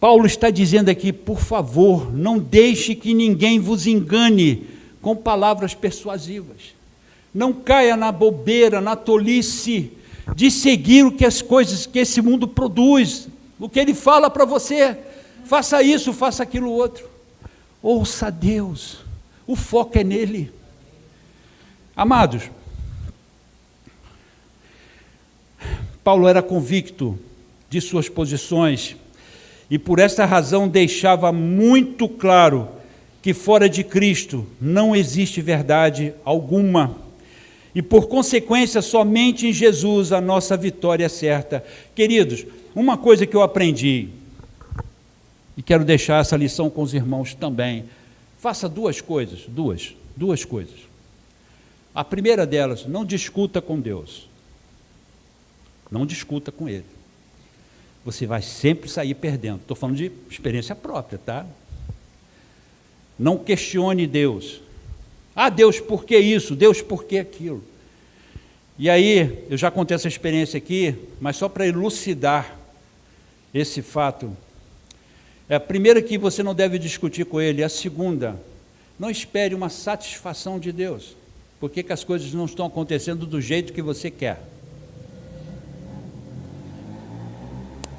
S1: Paulo está dizendo aqui, por favor, não deixe que ninguém vos engane com palavras persuasivas. Não caia na bobeira, na tolice de seguir o que as coisas que esse mundo produz, o que ele fala para você. Faça isso, faça aquilo outro. Ouça a Deus, o foco é nele. Amados, Paulo era convicto de suas posições e por esta razão deixava muito claro que fora de Cristo não existe verdade alguma e por consequência somente em Jesus a nossa vitória é certa. Queridos, uma coisa que eu aprendi e quero deixar essa lição com os irmãos também, faça duas coisas. A primeira delas, não discuta com Deus. Não discuta com Ele. Você vai sempre sair perdendo. Estou falando de experiência própria, tá? Não questione Deus. Ah, Deus, por que isso? Deus, por que aquilo? E aí, eu já contei essa experiência aqui, mas só para elucidar esse fato. A primeira que você não deve discutir com Ele. A segunda, não espere uma satisfação de Deus. Por que as coisas não estão acontecendo do jeito que você quer?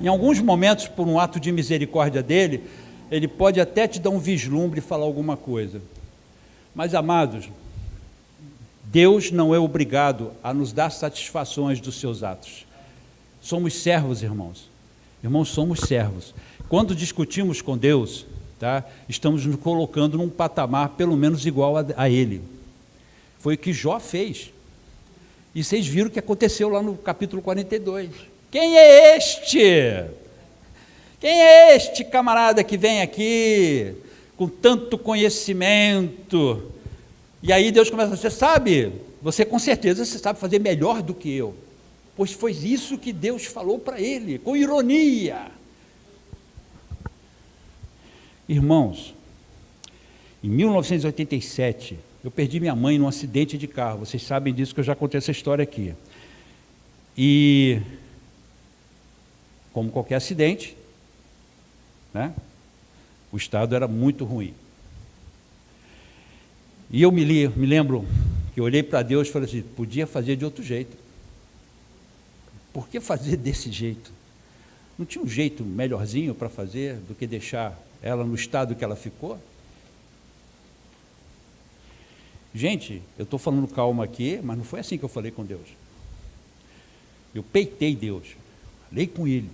S1: Em alguns momentos, por um ato de misericórdia dele, ele pode até te dar um vislumbre e falar alguma coisa. Mas, amados, Deus não é obrigado a nos dar satisfações dos seus atos. Somos servos, irmãos. Irmãos, somos servos. Quando discutimos com Deus, tá, estamos nos colocando num patamar pelo menos igual a Ele. Foi o que Jó fez. E vocês viram o que aconteceu lá no capítulo 42. Quem é este? Quem é este camarada que vem aqui com tanto conhecimento? E aí Deus começa, você sabe, você com certeza você sabe fazer melhor do que eu. Pois foi isso que Deus falou para ele, com ironia. Irmãos, em 1987, eu perdi minha mãe num acidente de carro. Vocês sabem disso, que eu já contei essa história aqui. E, como qualquer acidente, né, o estado era muito ruim. E eu me lembro que eu olhei para Deus e falei assim, podia fazer de outro jeito. Por que fazer desse jeito? Não tinha um jeito melhorzinho para fazer do que deixar ela no estado que ela ficou? Gente, eu estou falando calma aqui, mas não foi assim que eu falei com Deus. Eu peitei Deus, falei com Ele.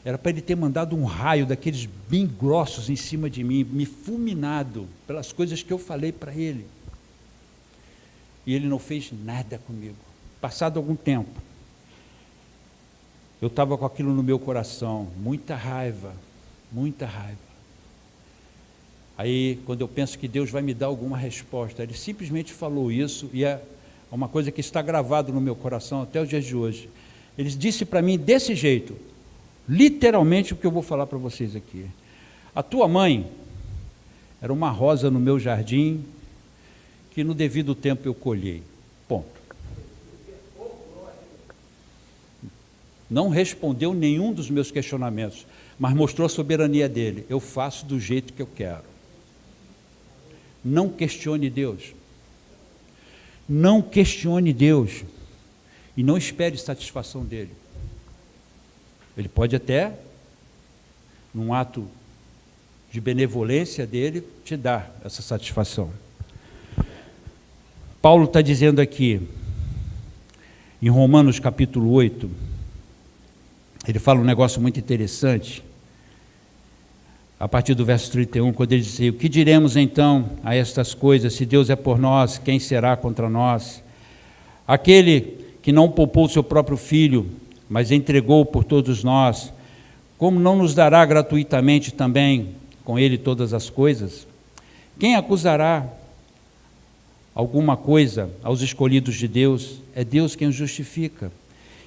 S1: Era para Ele ter mandado um raio daqueles bem grossos em cima de mim, me fulminado pelas coisas que eu falei para Ele. E Ele não fez nada comigo. Passado algum tempo, eu estava com aquilo no meu coração, muita raiva, muita raiva. Aí, quando eu penso que Deus vai me dar alguma resposta, Ele simplesmente falou isso, e é uma coisa que está gravado no meu coração até os dias de hoje. Ele disse para mim desse jeito, literalmente o que eu vou falar para vocês aqui. A tua mãe era uma rosa no meu jardim, que no devido tempo eu colhei. Ponto. Não respondeu nenhum dos meus questionamentos, mas mostrou a soberania dele. Eu faço do jeito que eu quero. Não questione Deus. Não questione Deus. E não espere satisfação dele. Ele pode até, num ato de benevolência dele, te dar essa satisfação. Paulo está dizendo aqui, em Romanos capítulo 8, ele fala um negócio muito interessante, a partir do verso 31, quando ele diz assim, o que diremos então a estas coisas? Se Deus é por nós, quem será contra nós? Aquele que não poupou seu próprio filho, mas entregou por todos nós, como não nos dará gratuitamente também com ele todas as coisas? Quem acusará alguma coisa aos escolhidos de Deus? É Deus quem os justifica.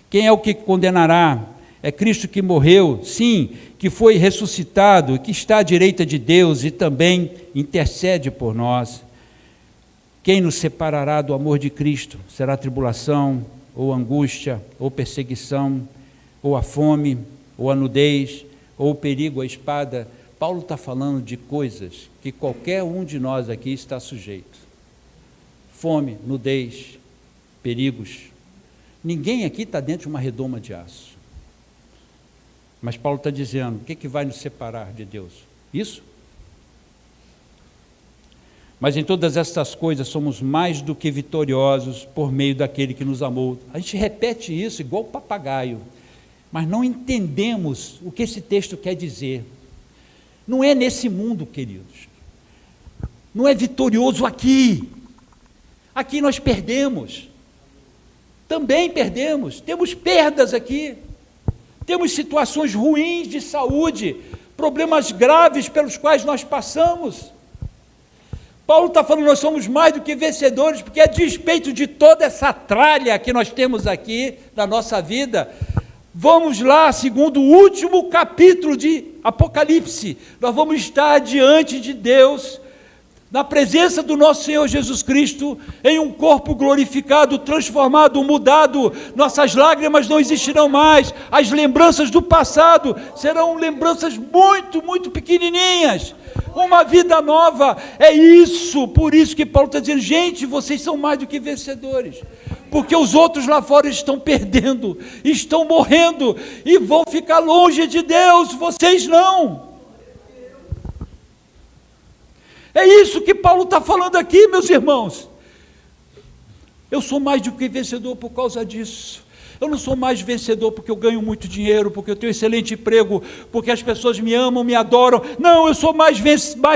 S1: Quem é o que condenará? É Cristo que morreu, sim, que foi ressuscitado, que está à direita de Deus e também intercede por nós. Quem nos separará do amor de Cristo? Será tribulação, ou angústia, ou perseguição, ou a fome, ou a nudez, ou o perigo, a espada? Paulo está falando de coisas que qualquer um de nós aqui está sujeito. Fome, nudez, perigos. Ninguém aqui está dentro de uma redoma de aço. Mas Paulo está dizendo, o que vai nos separar de Deus? Isso? Mas em todas estas coisas somos mais do que vitoriosos por meio daquele que nos amou. A gente repete isso igual papagaio, mas não entendemos o que esse texto quer dizer. Não é nesse mundo, queridos. Não é vitorioso aqui. Aqui nós perdemos. Também perdemos. Temos perdas aqui. Temos situações ruins de saúde, problemas graves pelos quais nós passamos. Paulo está falando, nós somos mais do que vencedores, porque a despeito de toda essa tralha que nós temos aqui na nossa vida, vamos lá, segundo o último capítulo de Apocalipse, nós vamos estar diante de Deus, na presença do nosso Senhor Jesus Cristo, em um corpo glorificado, transformado, mudado. Nossas lágrimas não existirão mais, as lembranças do passado serão lembranças muito, muito pequenininhas. Uma vida nova, é isso, por isso que Paulo está dizendo, gente, vocês são mais do que vencedores, porque os outros lá fora estão perdendo, estão morrendo, e vão ficar longe de Deus, vocês não. É isso que Paulo está falando aqui, meus irmãos. Eu sou mais do que vencedor por causa disso. Eu não sou mais vencedor porque eu ganho muito dinheiro, porque eu tenho um excelente emprego, porque as pessoas me amam, me adoram. Não, eu sou mais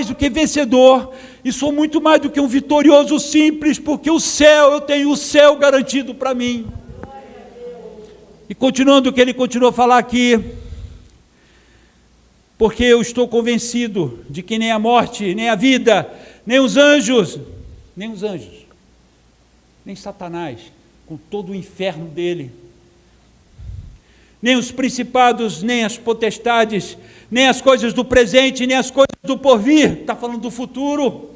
S1: do que vencedor, e sou muito mais do que um vitorioso simples, porque o céu, eu tenho o céu garantido para mim. E continuando o que ele continua a falar aqui, porque eu estou convencido de que nem a morte, nem a vida, nem os anjos, nem Satanás, com todo o inferno dele, nem os principados, nem as potestades, nem as coisas do presente, nem as coisas do porvir, está falando do futuro.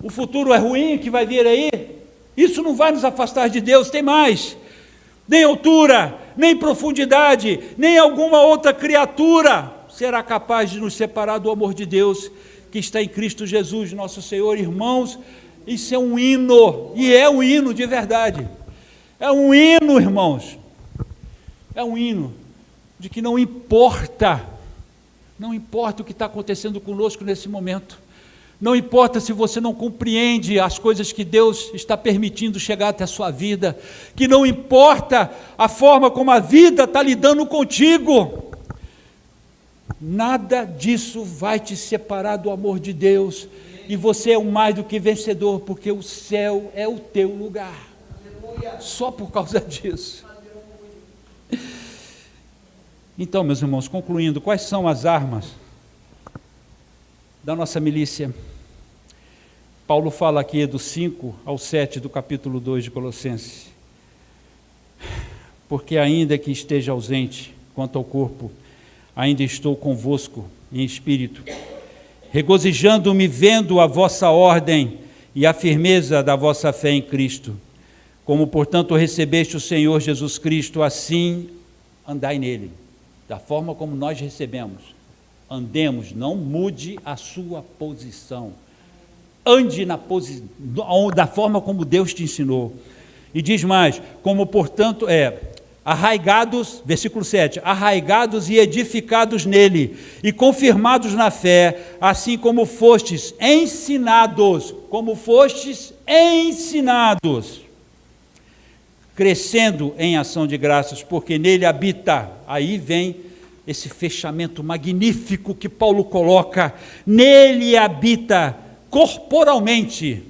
S1: O futuro é ruim que vai vir aí, isso não vai nos afastar de Deus. Tem mais, nem altura, nem profundidade, nem alguma outra criatura será capaz de nos separar do amor de Deus que está em Cristo Jesus, nosso Senhor. Irmãos, isso é um hino, e é um hino de verdade, é um hino, irmãos, é um hino de que não importa o que está acontecendo conosco nesse momento, não importa se você não compreende as coisas que Deus está permitindo chegar até a sua vida, que não importa a forma como a vida está lidando contigo, nada disso vai te separar do amor de Deus, e você é o mais do que vencedor, porque o céu é o teu lugar, só por causa disso. Então, meus irmãos, concluindo, quais são as armas da nossa milícia. Paulo fala aqui do 5 ao 7 do capítulo 2 de Colossenses. Porque ainda que esteja ausente quanto ao corpo, ainda estou convosco em espírito, regozijando-me vendo a vossa ordem e a firmeza da vossa fé em Cristo. Como, portanto, recebeste o Senhor Jesus Cristo, assim andai nele, da forma como nós recebemos. Andemos, não mude a sua posição. Ande da forma como Deus te ensinou. E diz mais, como, portanto, arraigados, versículo 7, arraigados e edificados nele, e confirmados na fé, assim como fostes ensinados, crescendo em ação de graças, porque nele habita, aí vem esse fechamento magnífico que Paulo coloca, nele habita corporalmente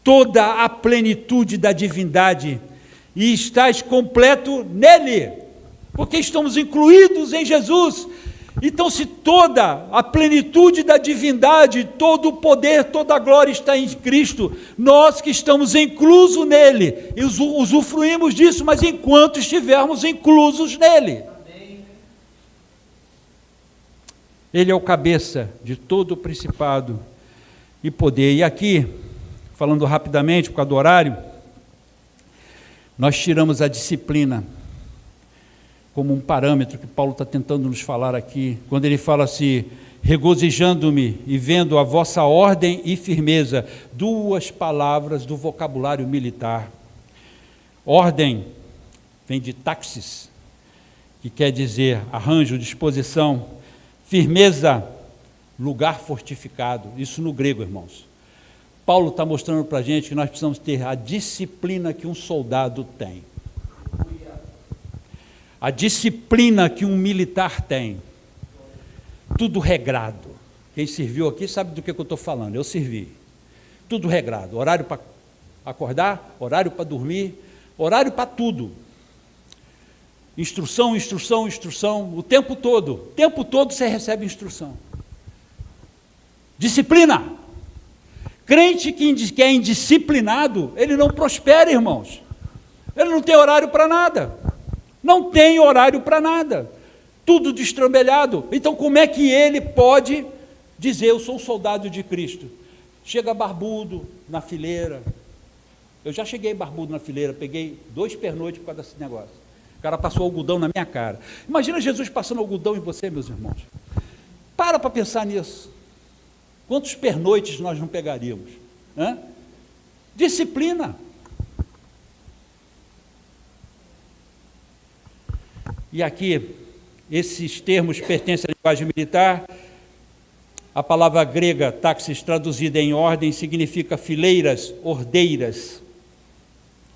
S1: toda a plenitude da divindade, e estáis completo nele, porque estamos incluídos em Jesus. Então, se toda a plenitude da divindade, todo o poder, toda a glória está em Cristo, nós que estamos inclusos nele, e usufruímos disso, mas enquanto estivermos inclusos nele. Ele é o cabeça de todo o principado e poder. E aqui, falando rapidamente, por causa do horário, nós tiramos a disciplina como um parâmetro que Paulo está tentando nos falar aqui, quando ele fala assim, regozijando-me e vendo a vossa ordem e firmeza, duas palavras do vocabulário militar. Ordem vem de taxis, que quer dizer arranjo, disposição, firmeza, lugar fortificado, isso no grego, irmãos. Paulo está mostrando para a gente que nós precisamos ter a disciplina que um soldado tem. A disciplina que um militar tem. Tudo regrado. Quem serviu aqui sabe do que eu estou falando, eu servi. Tudo regrado, horário para acordar, horário para dormir, horário para tudo. Instrução, instrução, instrução, o tempo todo você recebe instrução. Disciplina. Crente que é indisciplinado, ele não prospera, irmãos. Ele não tem horário para nada. Não tem horário para nada. Tudo destrambelhado. Então, como é que ele pode dizer, eu sou um soldado de Cristo? Chega barbudo na fileira. Eu já cheguei barbudo na fileira, peguei 2 pernoites por causa desse negócio. O cara passou algodão na minha cara. Imagina Jesus passando algodão em você, meus irmãos. Para pensar nisso. Quantos pernoites nós não pegaríamos? Disciplina. E aqui, esses termos pertencem à linguagem militar. A palavra grega, taxis, traduzida em ordem, significa fileiras, ordeiras,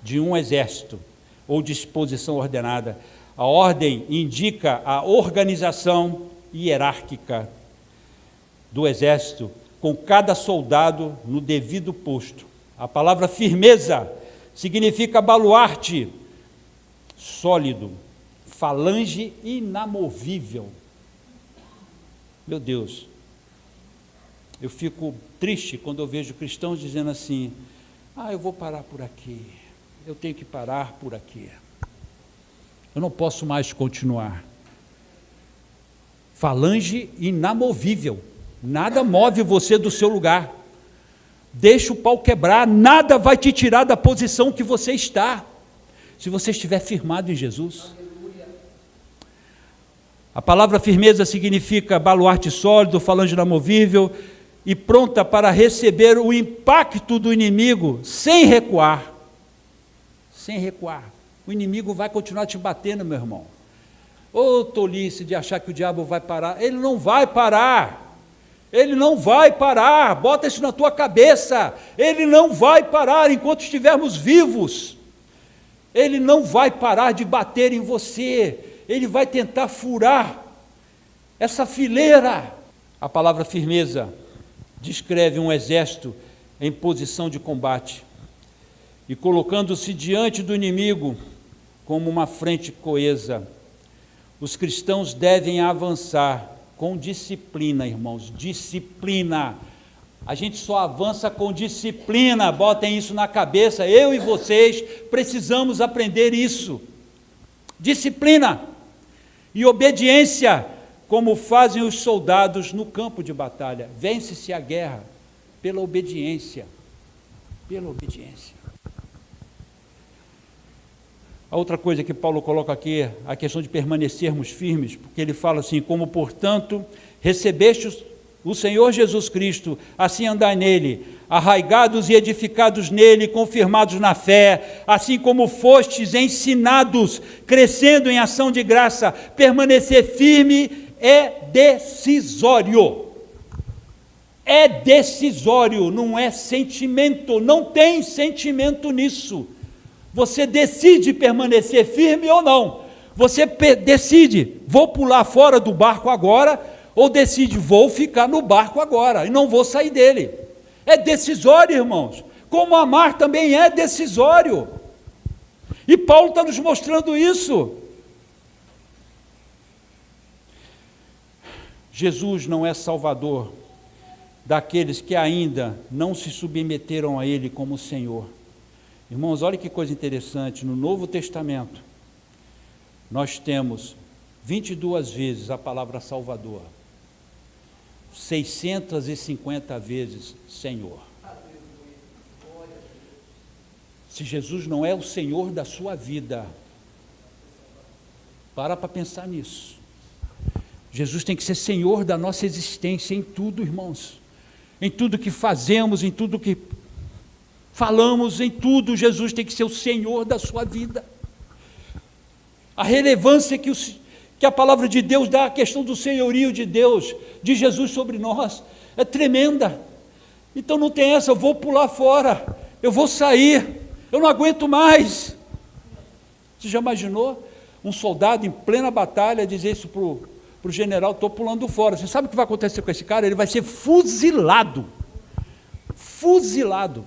S1: de um exército, ou disposição ordenada. A ordem indica a organização hierárquica do exército, com cada soldado no devido posto. A palavra firmeza significa baluarte, sólido, falange inamovível. Meu Deus, eu fico triste quando eu vejo cristãos dizendo assim, eu vou parar por aqui, eu tenho que parar por aqui, eu não posso mais continuar. Falange inamovível, nada move você do seu lugar, deixa o pau quebrar, nada vai te tirar da posição que você está, se você estiver firmado em Jesus. A palavra firmeza significa baluarte sólido, falange inamovível e pronta para receber o impacto do inimigo sem recuar. Sem recuar. O inimigo vai continuar te batendo, meu irmão. Ô tolice de achar que o diabo vai parar. Ele não vai parar. Ele não vai parar. Bota isso na tua cabeça. Ele não vai parar enquanto estivermos vivos. Ele não vai parar de bater em você. Ele vai tentar furar essa fileira. A palavra firmeza descreve um exército em posição de combate e colocando-se diante do inimigo como uma frente coesa. Os cristãos devem avançar Com disciplina, irmãos, disciplina. A gente só avança com disciplina, botem isso na cabeça, eu e vocês precisamos aprender isso. Disciplina e obediência, como fazem os soldados no campo de batalha. Vence-se a guerra pela obediência, pela obediência. A outra coisa que Paulo coloca aqui é a questão de permanecermos firmes, porque ele fala assim, como portanto recebestes o Senhor Jesus Cristo, assim andai nele, arraigados e edificados nele, confirmados na fé, assim como fostes ensinados, crescendo em ação de graça. Permanecer firme é decisório. É decisório, não é sentimento, não tem sentimento nisso. Você decide permanecer firme ou não. Você decide, vou pular fora do barco agora, ou decide, vou ficar no barco agora, e não vou sair dele. É decisório, irmãos. Como amar também é decisório. E Paulo está nos mostrando isso. Jesus não é salvador daqueles que ainda não se submeteram a Ele como Senhor. Irmãos, olha que coisa interessante, no Novo Testamento, nós temos 22 vezes a palavra Salvador, 650 vezes Senhor. Se Jesus não é o Senhor da sua vida, para pensar nisso. Jesus tem que ser Senhor da nossa existência em tudo, irmãos. Em tudo que fazemos, em tudo que falamos, em tudo, Jesus tem que ser o Senhor da sua vida. A relevância que a palavra de Deus dá à questão do senhorio de Deus, de Jesus sobre nós, é tremenda. Então não tem essa, eu vou pular fora, eu vou sair, eu não aguento mais. Você já imaginou um soldado em plena batalha dizer isso para o general, estou pulando fora? Você sabe o que vai acontecer com esse cara? Ele vai ser fuzilado. Fuzilado.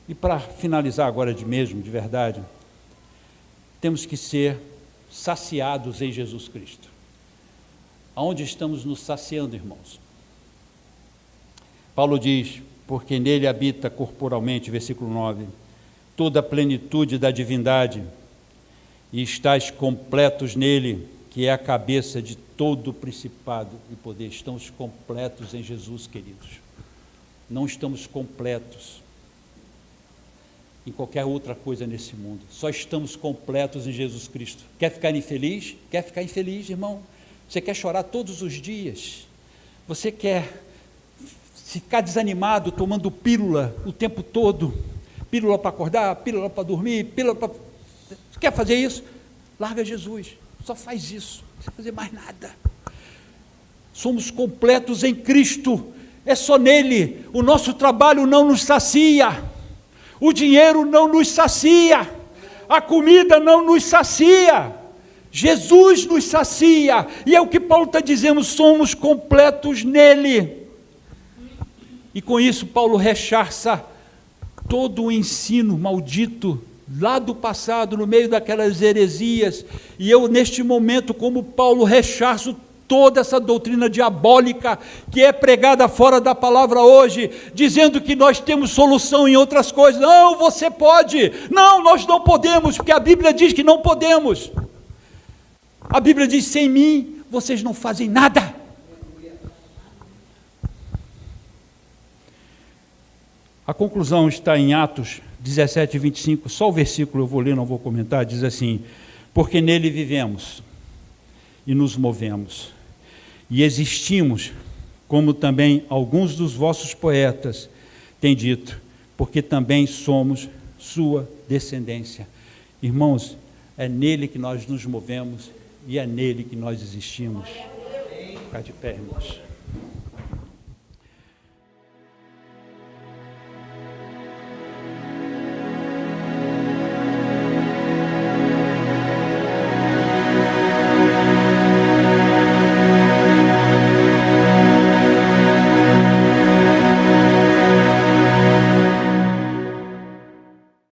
S1: E para finalizar agora de verdade, temos que ser saciados em Jesus Cristo. Aonde estamos nos saciando, irmãos? Paulo diz, porque nele habita corporalmente, versículo 9, toda a plenitude da divindade, e estáis completos nele, que é a cabeça de todo principado e poder. Estamos completos em Jesus, queridos. Não estamos completos em qualquer outra coisa nesse mundo. Só estamos completos em Jesus Cristo. Quer ficar infeliz? Quer ficar infeliz, irmão? Você quer chorar todos os dias? Você quer ficar desanimado, tomando pílula o tempo todo? Pílula para acordar, pílula para dormir, pílula para... Você quer fazer isso? Larga Jesus. Só faz isso. Não precisa fazer mais nada. Somos completos em Cristo. É só nele. O nosso trabalho não nos sacia. O dinheiro não nos sacia, a comida não nos sacia, Jesus nos sacia, e é o que Paulo está dizendo, somos completos nele. E com isso Paulo rechaça todo o ensino maldito lá do passado, no meio daquelas heresias, e eu neste momento, como Paulo, rechaço toda essa doutrina diabólica que é pregada fora da palavra hoje, dizendo que nós temos solução em outras coisas. Não, você pode. Não, nós não podemos, porque a Bíblia diz que não podemos. A Bíblia diz, sem mim, vocês não fazem nada. A conclusão está em Atos 17, 25, só o versículo eu vou ler, não vou comentar, diz assim, porque nele vivemos e nos movemos, e existimos, como também alguns dos vossos poetas têm dito, porque também somos sua descendência. Irmãos, é nele que nós nos movemos e é nele que nós existimos. Ficar de pé, irmãos.